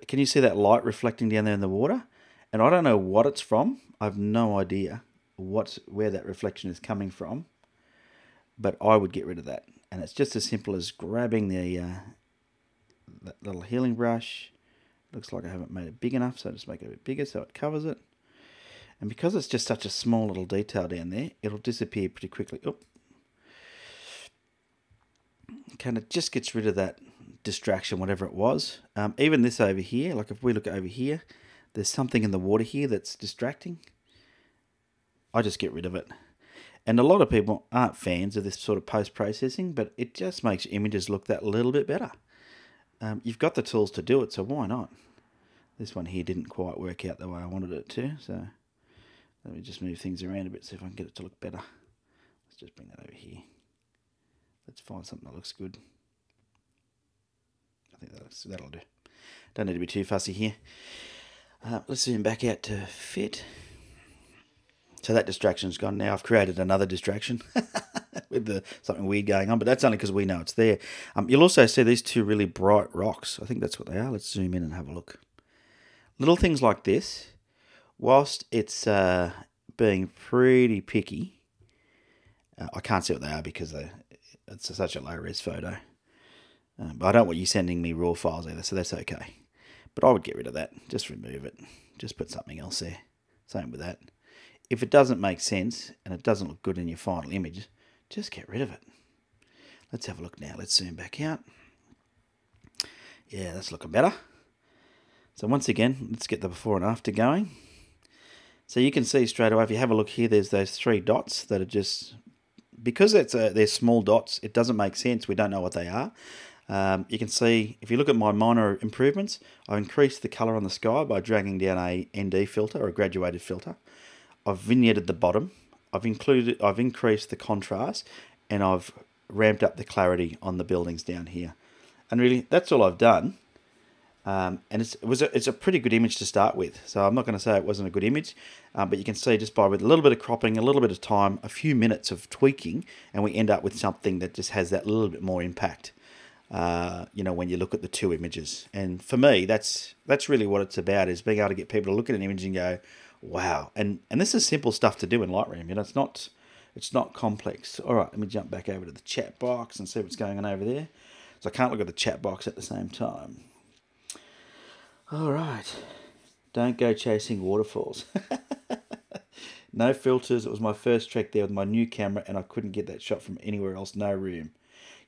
Can you see that light reflecting down there in the water? And I don't know what it's from. I have no idea where that reflection is coming from. But I would get rid of that. And it's just as simple as grabbing that little healing brush. Looks like I haven't made it big enough, so just make it a bit bigger so it covers it. And because it's just such a small little detail down there, it'll disappear pretty quickly. Kind of just gets rid of that distraction, whatever it was. Even this over here, like if we look over here, there's something in the water here that's distracting. I just get rid of it. And a lot of people aren't fans of this sort of post-processing, but it just makes images look that little bit better. You've got the tools to do it, so why not? This one here didn't quite work out the way I wanted it to, so let me just move things around a bit, see if I can get it to look better. Let's just bring that over here. Let's find something that looks good. I think that'll do. Don't need to be too fussy here. Let's zoom back out to fit. So that distraction's gone now. I've created another distraction with something weird going on, but that's only because we know it's there. You'll also see these two really bright rocks. I think that's what they are. Let's zoom in and have a look. Little things like this, whilst it's being pretty picky, I can't see what they are because it's such a low-res photo. But I don't want you sending me raw files either, so that's okay. But I would get rid of that. Just remove it. Just put something else there. Same with that. If it doesn't make sense and it doesn't look good in your final image, just get rid of it. Let's have a look now. Let's zoom back out. Yeah, that's looking better. So once again, let's get the before and after going. So you can see straight away, if you have a look here, there's those three dots that are just... Because they're small dots, it doesn't make sense. We don't know what they are. You can see, if you look at my minor improvements, I've increased the color on the sky by dragging down a ND filter or a graduated filter. I've vignetted the bottom. I've increased the contrast, and I've ramped up the clarity on the buildings down here. And really, that's all I've done. And it's a pretty good image to start with. So I'm not going to say it wasn't a good image, but you can see just with a little bit of cropping, a little bit of time, a few minutes of tweaking, and we end up with something that just has that little bit more impact. When you look at the two images. And for me, that's really what it's about, is being able to get people to look at an image and go, wow. And this is simple stuff to do in Lightroom. It's not complex. All right, let me jump back over to the chat box and see what's going on over there. So I can't look at the chat box at the same time. All right. Don't go chasing waterfalls. No filters. It was my first trek there with my new camera, and I couldn't get that shot from anywhere else. No room.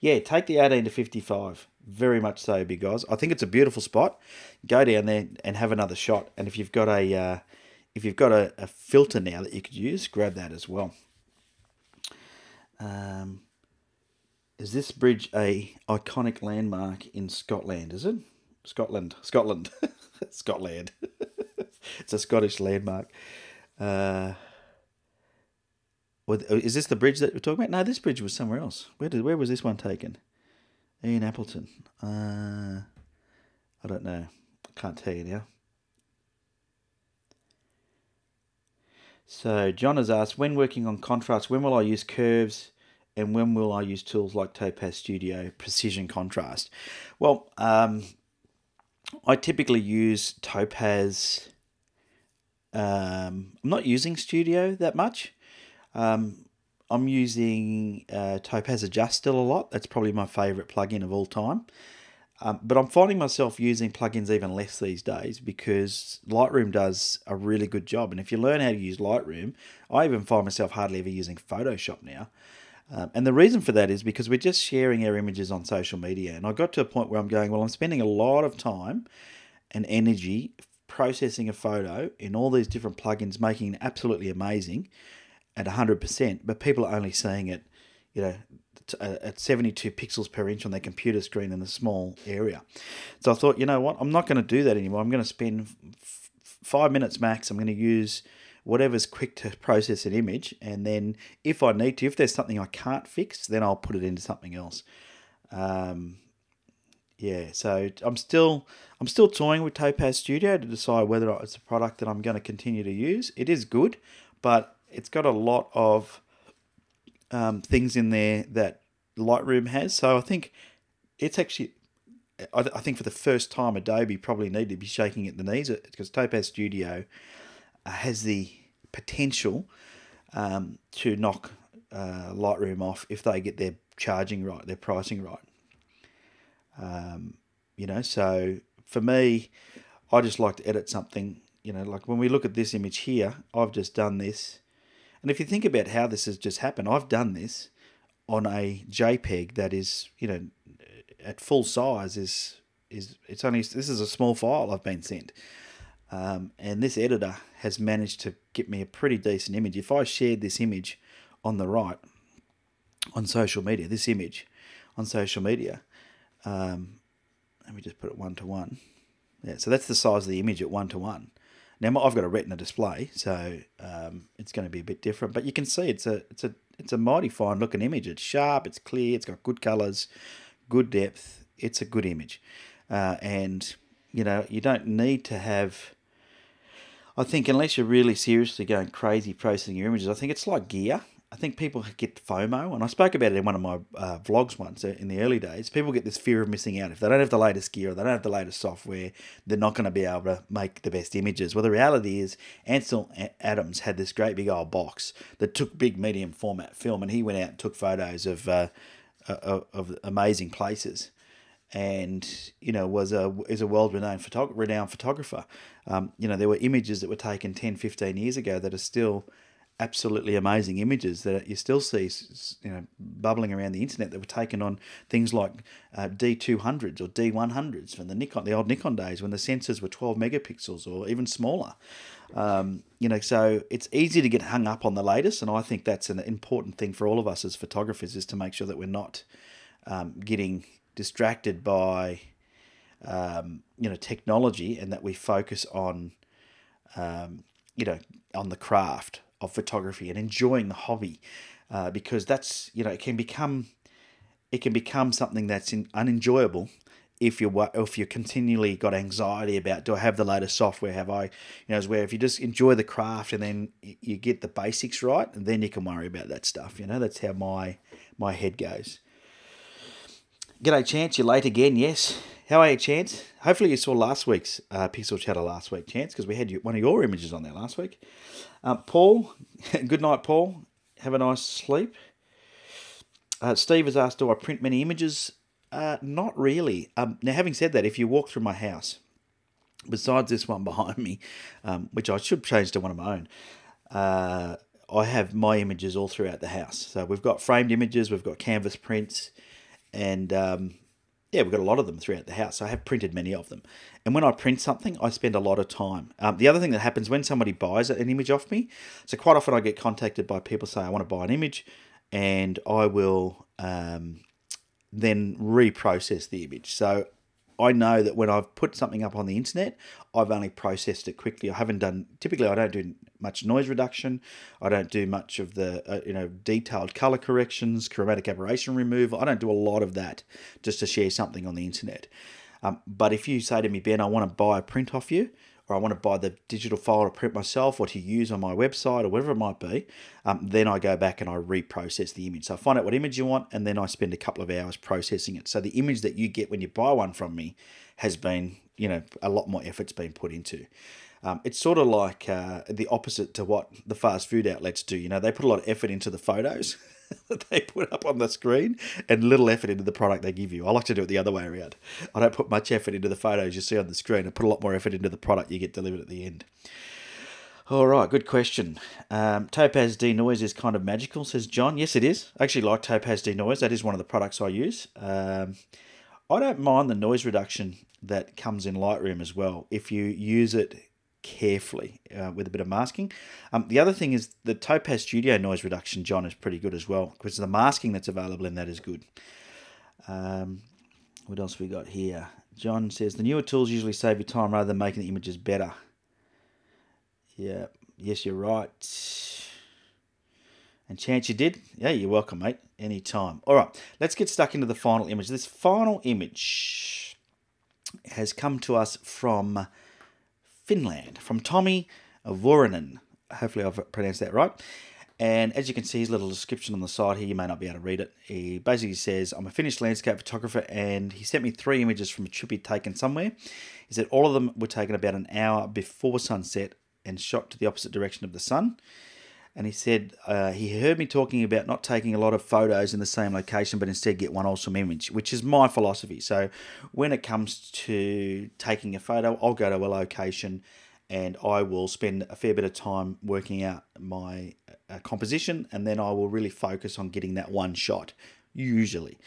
Yeah, take the 18-55. Very much so, big guys. I think it's a beautiful spot. Go down there and have another shot. And if you've got a filter now that you could use, grab that as well. Is this bridge a iconic landmark in Scotland? Is it? Scotland. Scotland. It's a Scottish landmark. Is this the bridge that we're talking about? No, this bridge was somewhere else. Where was this one taken? Ian Appleton. I don't know. Can't tell you now. So John has asked, when working on contrast, when will I use curves and when will I use tools like Topaz Studio Precision Contrast? Well, I typically use Topaz. I'm not using Studio that much. I'm using Topaz Adjust still a lot. That's probably my favourite plugin of all time. But I'm finding myself using plugins even less these days because Lightroom does a really good job. And if you learn how to use Lightroom, I even find myself hardly ever using Photoshop now. And the reason for that is because we're just sharing our images on social media. And I got to a point where I'm going, well, I'm spending a lot of time and energy processing a photo in all these different plugins, making it absolutely amazing at 100%, but people are only seeing it, at 72 pixels per inch on their computer screen in a small area. So I thought, you know what, I'm not going to do that anymore. I'm going to spend 5 minutes max. I'm going to use whatever's quick to process an image, and then if I need to, if there's something I can't fix, then I'll put it into something else. Yeah, so I'm still toying with Topaz Studio to decide whether it's a product that I'm going to continue to use. It is good, but it's got a lot of things in there that Lightroom has. So I think it's actually, I think for the first time, Adobe probably need to be shaking at the knees because Topaz Studio has the potential to knock Lightroom off if they get their charging right, their pricing right. So for me, I just like to edit something, like when we look at this image here, I've just done this. And if you think about how this has just happened, I've done this on a JPEG that is, at full size this is a small file I've been sent. And this editor has managed to get me a pretty decent image. If I shared this image on the right on social media, let me just put it 1:1. Yeah, so that's the size of the image at 1:1. Now I've got a Retina display, so it's going to be a bit different. But you can see it's a mighty fine looking image. It's sharp, it's clear, it's got good colours, good depth. It's a good image, and you don't need to have. I think unless you're really seriously going crazy processing your images, I think it's like gear. I think people get FOMO, and I spoke about it in one of my vlogs once in the early days. People get this fear of missing out. If they don't have the latest gear or they don't have the latest software, they're not going to be able to make the best images. Well, the reality is Ansel Adams had this great big old box that took big medium format film, and he went out and took photos of amazing places. And is a world-renowned photographer. There were images that were taken 10, 15 years ago that are still absolutely amazing images that you still see, bubbling around the internet that were taken on things like D200s or D100s from the old Nikon days when the sensors were 12 megapixels or even smaller. So it's easy to get hung up on the latest, and I think that's an important thing for all of us as photographers is to make sure that we're not getting distracted by technology, and that we focus on on the craft of photography and enjoying the hobby, because that's it can become something that's unenjoyable if you're continually got anxiety about, do I have the latest software, have I, is where if you just enjoy the craft and then you get the basics right, and then you can worry about that stuff. That's how my head goes. G'day, Chance. You're late again. Yes. How are you, Chance? Hopefully you saw last week's Pixel Chatter last week, Chance, because we had one of your images on there last week. Paul, good night, Paul. Have a nice sleep. Steve has asked, do I print many images? Not really. Now, having said that, if you walk through my house, besides this one behind me, which I should change to one of my own, I have my images all throughout the house. So we've got framed images, we've got canvas prints, and we've got a lot of them throughout the house. So I have printed many of them. And when I print something, I spend a lot of time. The other thing that happens when somebody buys an image off me, so quite often I get contacted by people saying, I want to buy an image, and I will then reprocess the image. So I know that when I've put something up on the internet, I've only processed it quickly. Typically I don't do much noise reduction. I don't do much of the detailed color corrections, chromatic aberration removal. I don't do a lot of that just to share something on the internet. But if you say to me, Ben, I want to buy a print off you, or I want to buy the digital file to print myself or to use on my website or whatever it might be, then I go back and I reprocess the image. So I find out what image you want, and then I spend a couple of hours processing it. So the image that you get when you buy one from me has been, a lot more effort's been put into. It's sort of like the opposite to what the fast food outlets do. They put a lot of effort into the photos that they put up on the screen and little effort into the product they give you. I like to do it the other way around. I don't put much effort into the photos you see on the screen. I put a lot more effort into the product you get delivered at the end. All right, good question. Topaz denoise is kind of magical, says John. Yes, it is. I actually like Topaz denoise. That is one of the products I use. I don't mind the noise reduction that comes in Lightroom as well if you use it carefully with a bit of masking. The other thing is the Topaz Studio noise reduction, John, is pretty good as well, because the masking that's available in that is good. What else we got here? John says the newer tools usually save you time rather than making the images better. Yeah, yes, you're right. And chance you did? Yeah, you're welcome, mate. Anytime. All right, let's get stuck into the final image. This final image has come to us from Finland, from Tommy Vuorinen. Hopefully I've pronounced that right. And as you can see, his little description on the side here, you may not be able to read it. He basically says, I'm a Finnish landscape photographer, and he sent me 3 images from a trip he'd taken somewhere. He said all of them were taken about an hour before sunset and shot to the opposite direction of the sun. And he said he heard me talking about not taking a lot of photos in the same location, but instead get one awesome image, which is my philosophy. So when it comes to taking a photo, I'll go to a location and I will spend a fair bit of time working out my composition, and then I will really focus on getting that one shot, usually.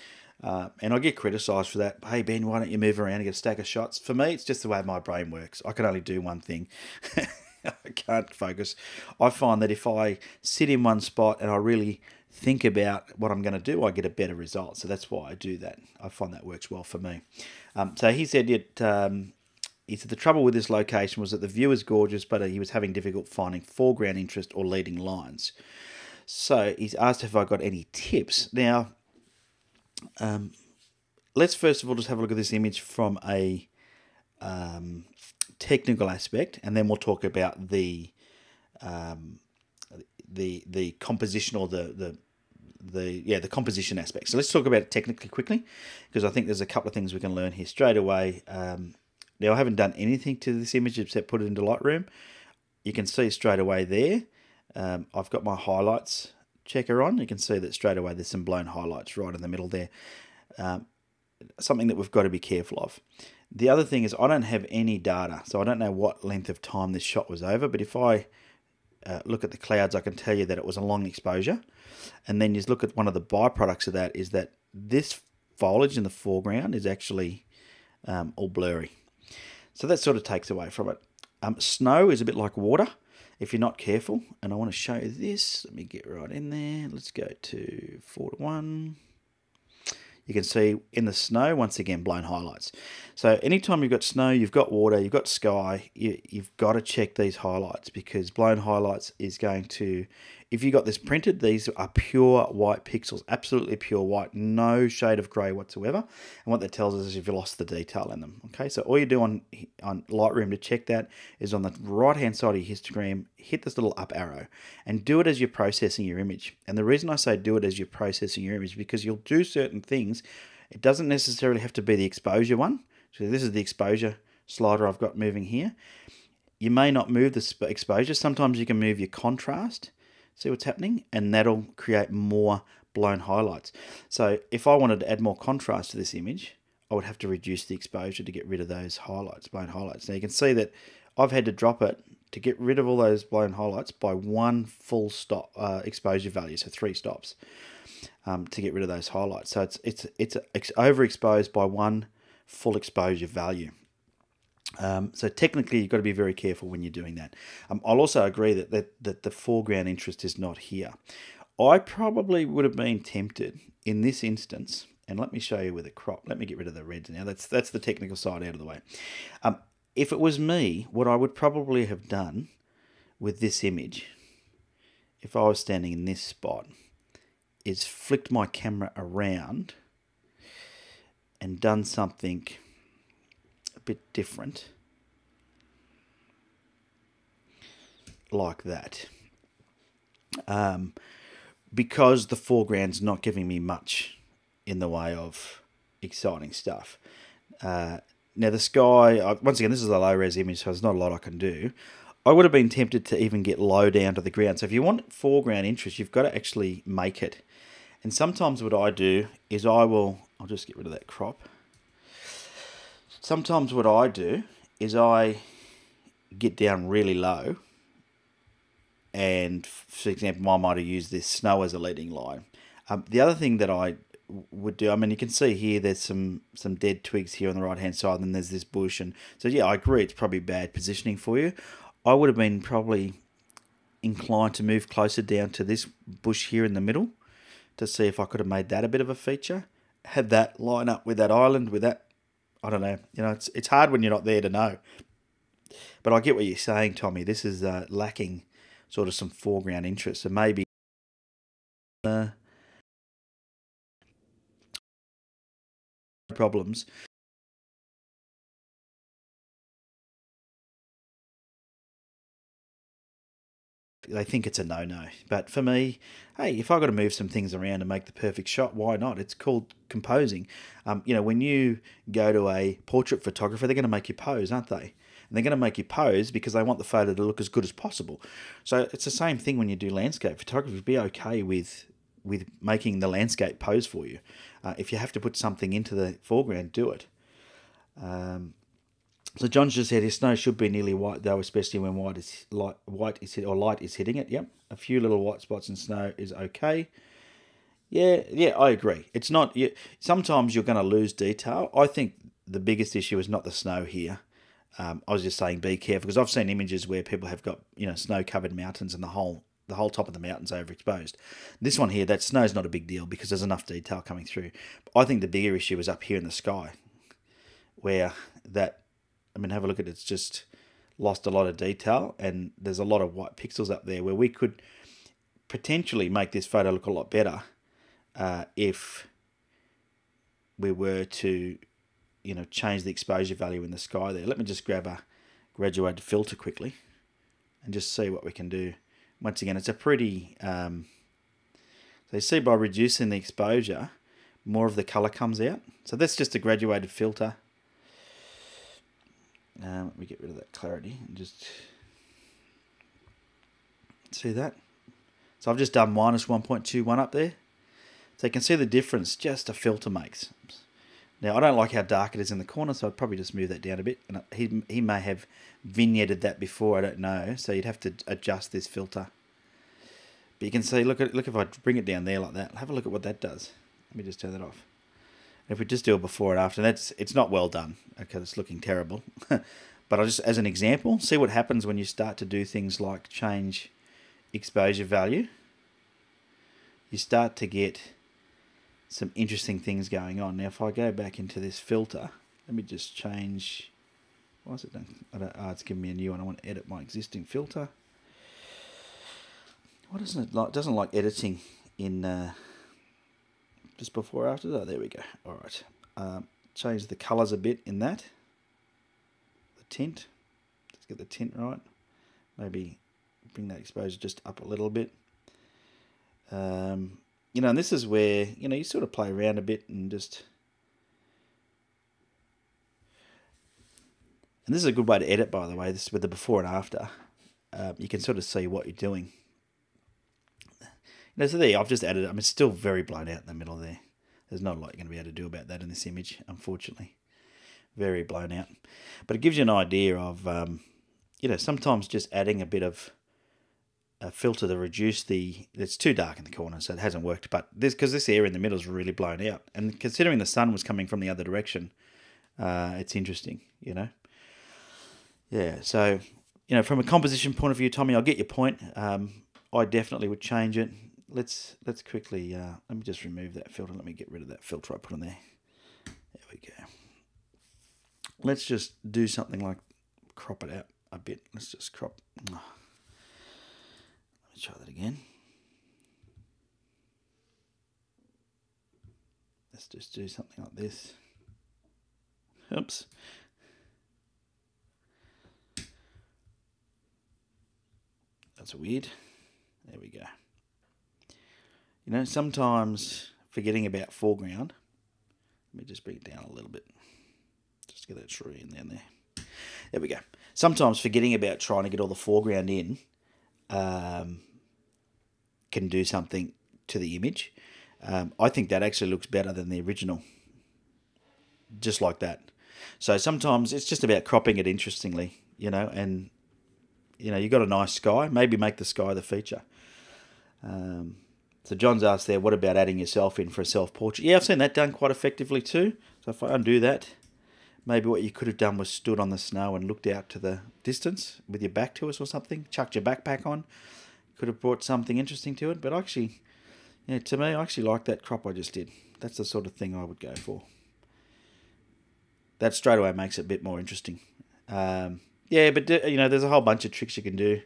And I get criticised for that. Hey, Ben, why don't you move around and get a stack of shots? For me, it's just the way my brain works. I can only do one thing. I can't focus. I find that if I sit in one spot and I really think about what I'm going to do, I get a better result. So that's why I do that. I find that works well for me. So he said he said the trouble with this location was that the view is gorgeous, but he was having difficult finding foreground interest or leading lines. So he's asked if I got any tips. Now, let's first of all just have a look at this image from a technical aspect, and then we'll talk about the composition or the composition aspect. So let's talk about it technically quickly, because I think there's a couple of things we can learn here straight away. Now, I haven't done anything to this image except put it into Lightroom. You can see straight away there. I've got my highlights checker on. You can see that straight away there's some blown highlights right in the middle there. Something that we've got to be careful of. The other thing is I don't have any data, so I don't know what length of time this shot was over, but if I look at the clouds, I can tell you that it was a long exposure. And then you look at one of the byproducts of that is that this foliage in the foreground is actually all blurry. So that sort of takes away from it. Snow is a bit like water if you're not careful, and I want to show you this. Let me get right in there. Let's go to 4:1. You can see in the snow, once again, blown highlights. So anytime you've got snow, you've got water, you've got sky, you've got to check these highlights, because blown highlights is going to, if you got this printed, these are pure white pixels, absolutely pure white, no shade of grey whatsoever. And what that tells us is if you lost the detail in them. Okay, so all you do on Lightroom to check that is on the right-hand side of your histogram, hit this little up arrow and do it as you're processing your image. And the reason I say do it as you're processing your image, because you'll do certain things. It doesn't necessarily have to be the exposure one. So this is the exposure slider I've got moving here. You may not move the exposure. Sometimes you can move your contrast. See what's happening? And that'll create more blown highlights. So if I wanted to add more contrast to this image, I would have to reduce the exposure to get rid of those highlights, blown highlights. Now you can see that I've had to drop it to get rid of all those blown highlights by one full stop exposure value, so 3 stops, to get rid of those highlights. So it's overexposed by one full exposure value. So technically, you've got to be very careful when you're doing that. I'll also agree that the foreground interest is not here. I probably would have been tempted in this instance, and let me show you with a crop. Let me get rid of the reds now. That's the technical side out of the way. If it was me, what I would probably have done with this image, if I was standing in this spot, is flicked my camera around and done something bit different, like that, because the foreground's not giving me much in the way of exciting stuff. Now the sky, once again, this is a low-res image, so there's not a lot I can do. I would have been tempted to even get low down to the ground. So if you want foreground interest, you've got to actually make it. And sometimes what I do is I'll just get rid of that crop. Sometimes what I do is I get down really low. And for example, I might have used this snow as a leading line. The other thing that I would do, I mean, you can see here there's some dead twigs here on the right hand side, and then there's this bush, and so yeah, I agree it's probably bad positioning for you. I would have been probably inclined to move closer down to this bush here in the middle to see if I could have made that a bit of a feature. Had that line up with that island, with that, I don't know, you know, it's hard when you're not there to know. But I get what you're saying, Tommy. This is lacking sort of some foreground interest, so maybe problems. They think it's a no-no. But for me, hey, if I've got to move some things around to make the perfect shot, why not? It's called composing. You know, when you go to a portrait photographer, they're going to make you pose, aren't they? And they're going to make you pose because they want the photo to look as good as possible. So it's the same thing when you do landscape photography. Be okay with making the landscape pose for you. If you have to put something into the foreground, do it. So John's just said his snow should be nearly white though, especially when light is hitting it. Yep, a few little white spots in snow is okay. Yeah, I agree. It's not. Sometimes you're going to lose detail. I think the biggest issue is not the snow here. I was just saying be careful because I've seen images where people have got snow-covered mountains and the whole top of the mountain's overexposed. This one here, that snow's not a big deal because there's enough detail coming through. I think the bigger issue is up here in the sky, where that. I mean, have a look at it. It's just lost a lot of detail, and there's a lot of white pixels up there where we could potentially make this photo look a lot better if we were to, change the exposure value in the sky there. Let me just grab a graduated filter quickly and just see what we can do. Once again, it's a pretty... so you see by reducing the exposure, more of the colour comes out. So that's just a graduated filter. Let me get rid of that clarity and just see that. So I've just done minus 1.21 up there. So you can see the difference just a filter makes. Now I don't like how dark it is in the corner, so I'd probably just move that down a bit. And he may have vignetted that before, I don't know. So you'd have to adjust this filter. But you can see, look if I bring it down there like that. Have a look at what that does. Let me just turn that off. If we just do a before and after, it's not well done. Okay, it's looking terrible. But as an example, see what happens when you start to do things like change exposure value. You start to get some interesting things going on. Now, if I go back into this filter, let me just change. Why is it done? It's giving me a new one. I want to edit my existing filter. Why doesn't it like? Doesn't like editing in. Just before or after. Oh, there we go. All right. Change the colours a bit in that. The tint. Let's get the tint right. Maybe bring that exposure just up a little bit. And this is where, you sort of play around a bit and just... And this is a good way to edit, by the way, this with the before and after. You can sort of see what you're doing. So there, I've just added it. I mean, it's still very blown out in the middle there. There's not a lot you're going to be able to do about that in this image, unfortunately. Very blown out. But it gives you an idea of, sometimes just adding a bit of a filter to reduce it's too dark in the corner, so it hasn't worked. But because this area in the middle is really blown out. And considering the sun was coming from the other direction, it's interesting, Yeah, so, from a composition point of view, Tommy, I'll get your point. I definitely would change it. Let's quickly, let me just remove that filter. Let me get rid of that filter I put on there. There we go. Let's just do something like crop it out a bit. Let's just crop. Let me try that again. Let's just do something like this. Oops. that's weird. There we go. You know, sometimes forgetting about foreground. Let me just bring it down a little bit. Just get that tree in there. There we go. Sometimes forgetting about trying to get all the foreground in can do something to the image. I think that actually looks better than the original. Just like that. So sometimes it's just about cropping it interestingly, you know, and, you know, you've got a nice sky. Maybe make the sky the feature. So John's asked there, what about adding yourself in for a self-portrait? Yeah, I've seen that done quite effectively too. So if I undo that, maybe what you could have done was stood on the snow and looked out to the distance with your back to us or something. Chucked your backpack on. Could have brought something interesting to it. But actually, yeah, to me, I actually like that crop I just did. That's the sort of thing I would go for. That straight away makes it a bit more interesting. Yeah, but, you know, there's a whole bunch of tricks you can do.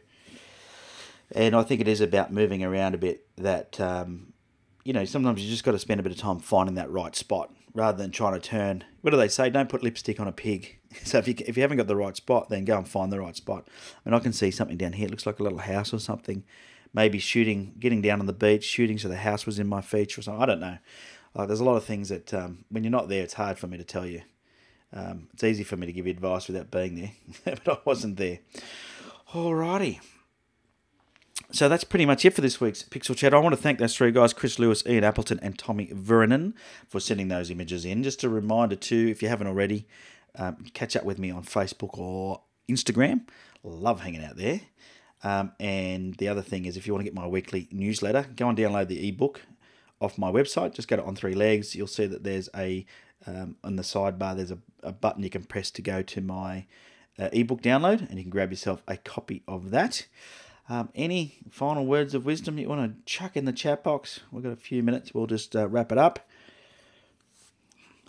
And I think it is about moving around a bit that, you know, sometimes you just got to spend a bit of time finding that right spot rather than trying to turn. What do they say? Don't put lipstick on a pig. So if you haven't got the right spot, then go and find the right spot. I mean, I can see something down here. It looks like a little house or something. Maybe shooting, getting down on the beach, shooting so the house was in my feature or something. I don't know. There's a lot of things that when you're not there, it's hard for me to tell you. It's easy for me to give you advice without being there, but I wasn't there. Alrighty. So that's pretty much it for this week's Pixel Chat. I want to thank those three guys, Chris Lewis, Ian Appleton, and Tommy Vernon, for sending those images in. Just a reminder too, if you haven't already, catch up with me on Facebook or Instagram. Love hanging out there. And the other thing is, if you want to get my weekly newsletter, go and download the ebook off my website. Just go to On Three Legs. You'll see that there's on the sidebar, there's a button you can press to go to my ebook download, and you can grab yourself a copy of that. Any final words of wisdom you want to chuck in the chat box? We've got a few minutes. We'll just wrap it up.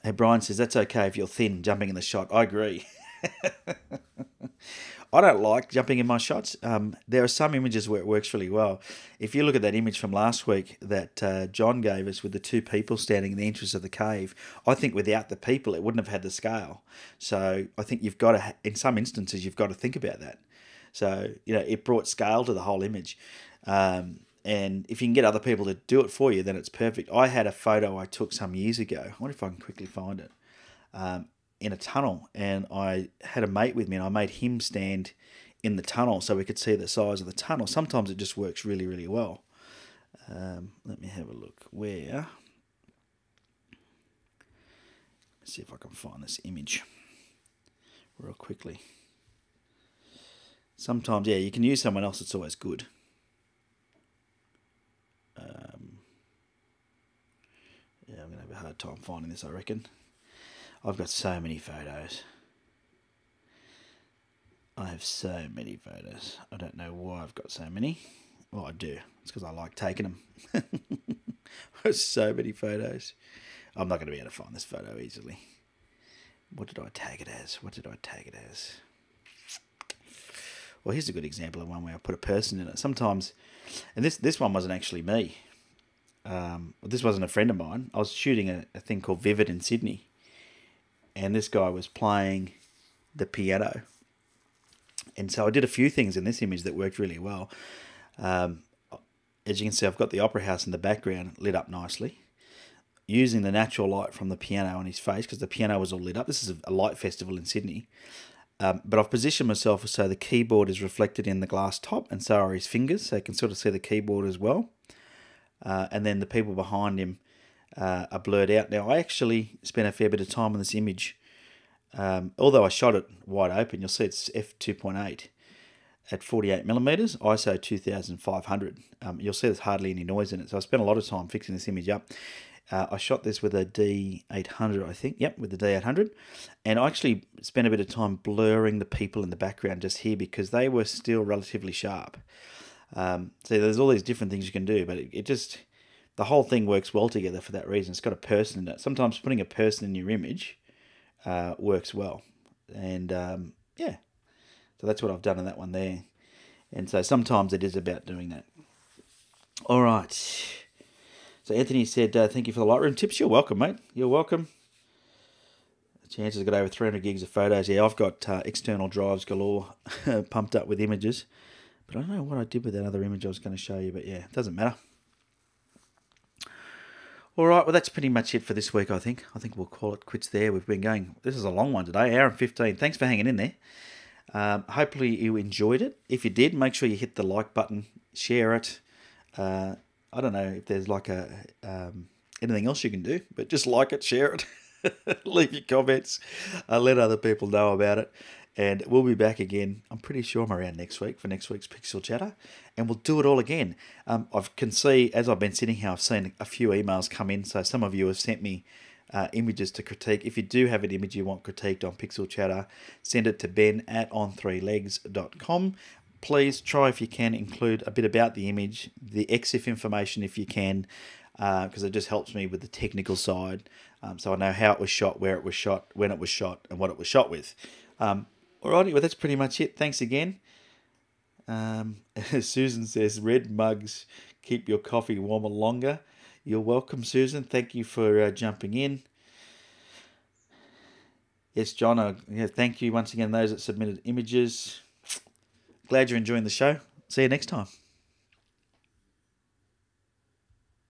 Hey, Brian says, that's okay if you're thin jumping in the shot. I agree. I don't like jumping in my shots. There are some images where it works really well. If you look at that image from last week that John gave us with the two people standing in the entrance of the cave, I think without the people, it wouldn't have had the scale. So I think you've got to, in some instances, you've got to think about that. So, you know, it brought scale to the whole image. And if you can get other people to do it for you, then it's perfect. I had a photo I took some years ago. I wonder if I can quickly find it. In a tunnel, and I had a mate with me, and I made him stand in the tunnel so we could see the size of the tunnel. Sometimes it just works really, really well. Let me have a look. Let's see if I can find this image real quickly. Sometimes, yeah, you can use someone else. It's always good. Yeah, I'm going to have a hard time finding this, I reckon. I've got so many photos. I have so many photos. I don't know why I've got so many. Well, I do. It's because I like taking them. I have so many photos. I'm not going to be able to find this photo easily. What did I tag it as? Well, here's a good example of one where I put a person in it. Sometimes, and this one wasn't actually me. This wasn't a friend of mine. I was shooting a thing called Vivid in Sydney. And this guy was playing the piano. And so I did a few things in this image that worked really well. As you can see, I've got the opera house in the background lit up nicely. Using the natural light from the piano on his face, because the piano was all lit up. This is a light festival in Sydney. But I've positioned myself so the keyboard is reflected in the glass top, and so are his fingers, so you can sort of see the keyboard as well. And then the people behind him are blurred out. Now, I actually spent a fair bit of time on this image. Although I shot it wide open, you'll see it's f2.8 at 48mm, ISO 2500. You'll see there's hardly any noise in it. So I spent a lot of time fixing this image up. I shot this with a D800, I think. Yep, with the D800. And I actually spent a bit of time blurring the people in the background just here because they were still relatively sharp. So there's all these different things you can do, but it just... The whole thing works well together for that reason. It's got a person in it. Sometimes putting a person in your image works well. And, yeah. So that's what I've done in that one there. And so sometimes it is about doing that. All right. So Anthony said, thank you for the Lightroom tips. You're welcome, mate. You're welcome. Chances have got over 300 gigs of photos. Yeah, I've got external drives galore pumped up with images. But I don't know what I did with that other image I was going to show you, but yeah, it doesn't matter. All right, well, that's pretty much it for this week, I think. I think we'll call it quits there. We've been going, this is a long one today, hour and 15. Thanks for hanging in there. Hopefully you enjoyed it. If you did, make sure you hit the like button, share it. I don't know if there's like anything else you can do, but just like it, share it, leave your comments, let other people know about it. And we'll be back again. I'm pretty sure I'm around next week for next week's Pixel Chatter. And we'll do it all again. I can see, as I've been sitting here, I've seen a few emails come in. So some of you have sent me images to critique. If you do have an image you want critiqued on Pixel Chatter, send it to ben@on3legs.com. Please try, if you can, include a bit about the image, the EXIF information if you can, because it just helps me with the technical side. So I know how it was shot, where it was shot, when it was shot, and what it was shot with. Alrighty, well, that's pretty much it. Thanks again. Susan says, red mugs keep your coffee warmer longer. You're welcome, Susan. Thank you for jumping in. Yes, John, thank you once again, those that submitted images. Glad you're enjoying the show. See you next time.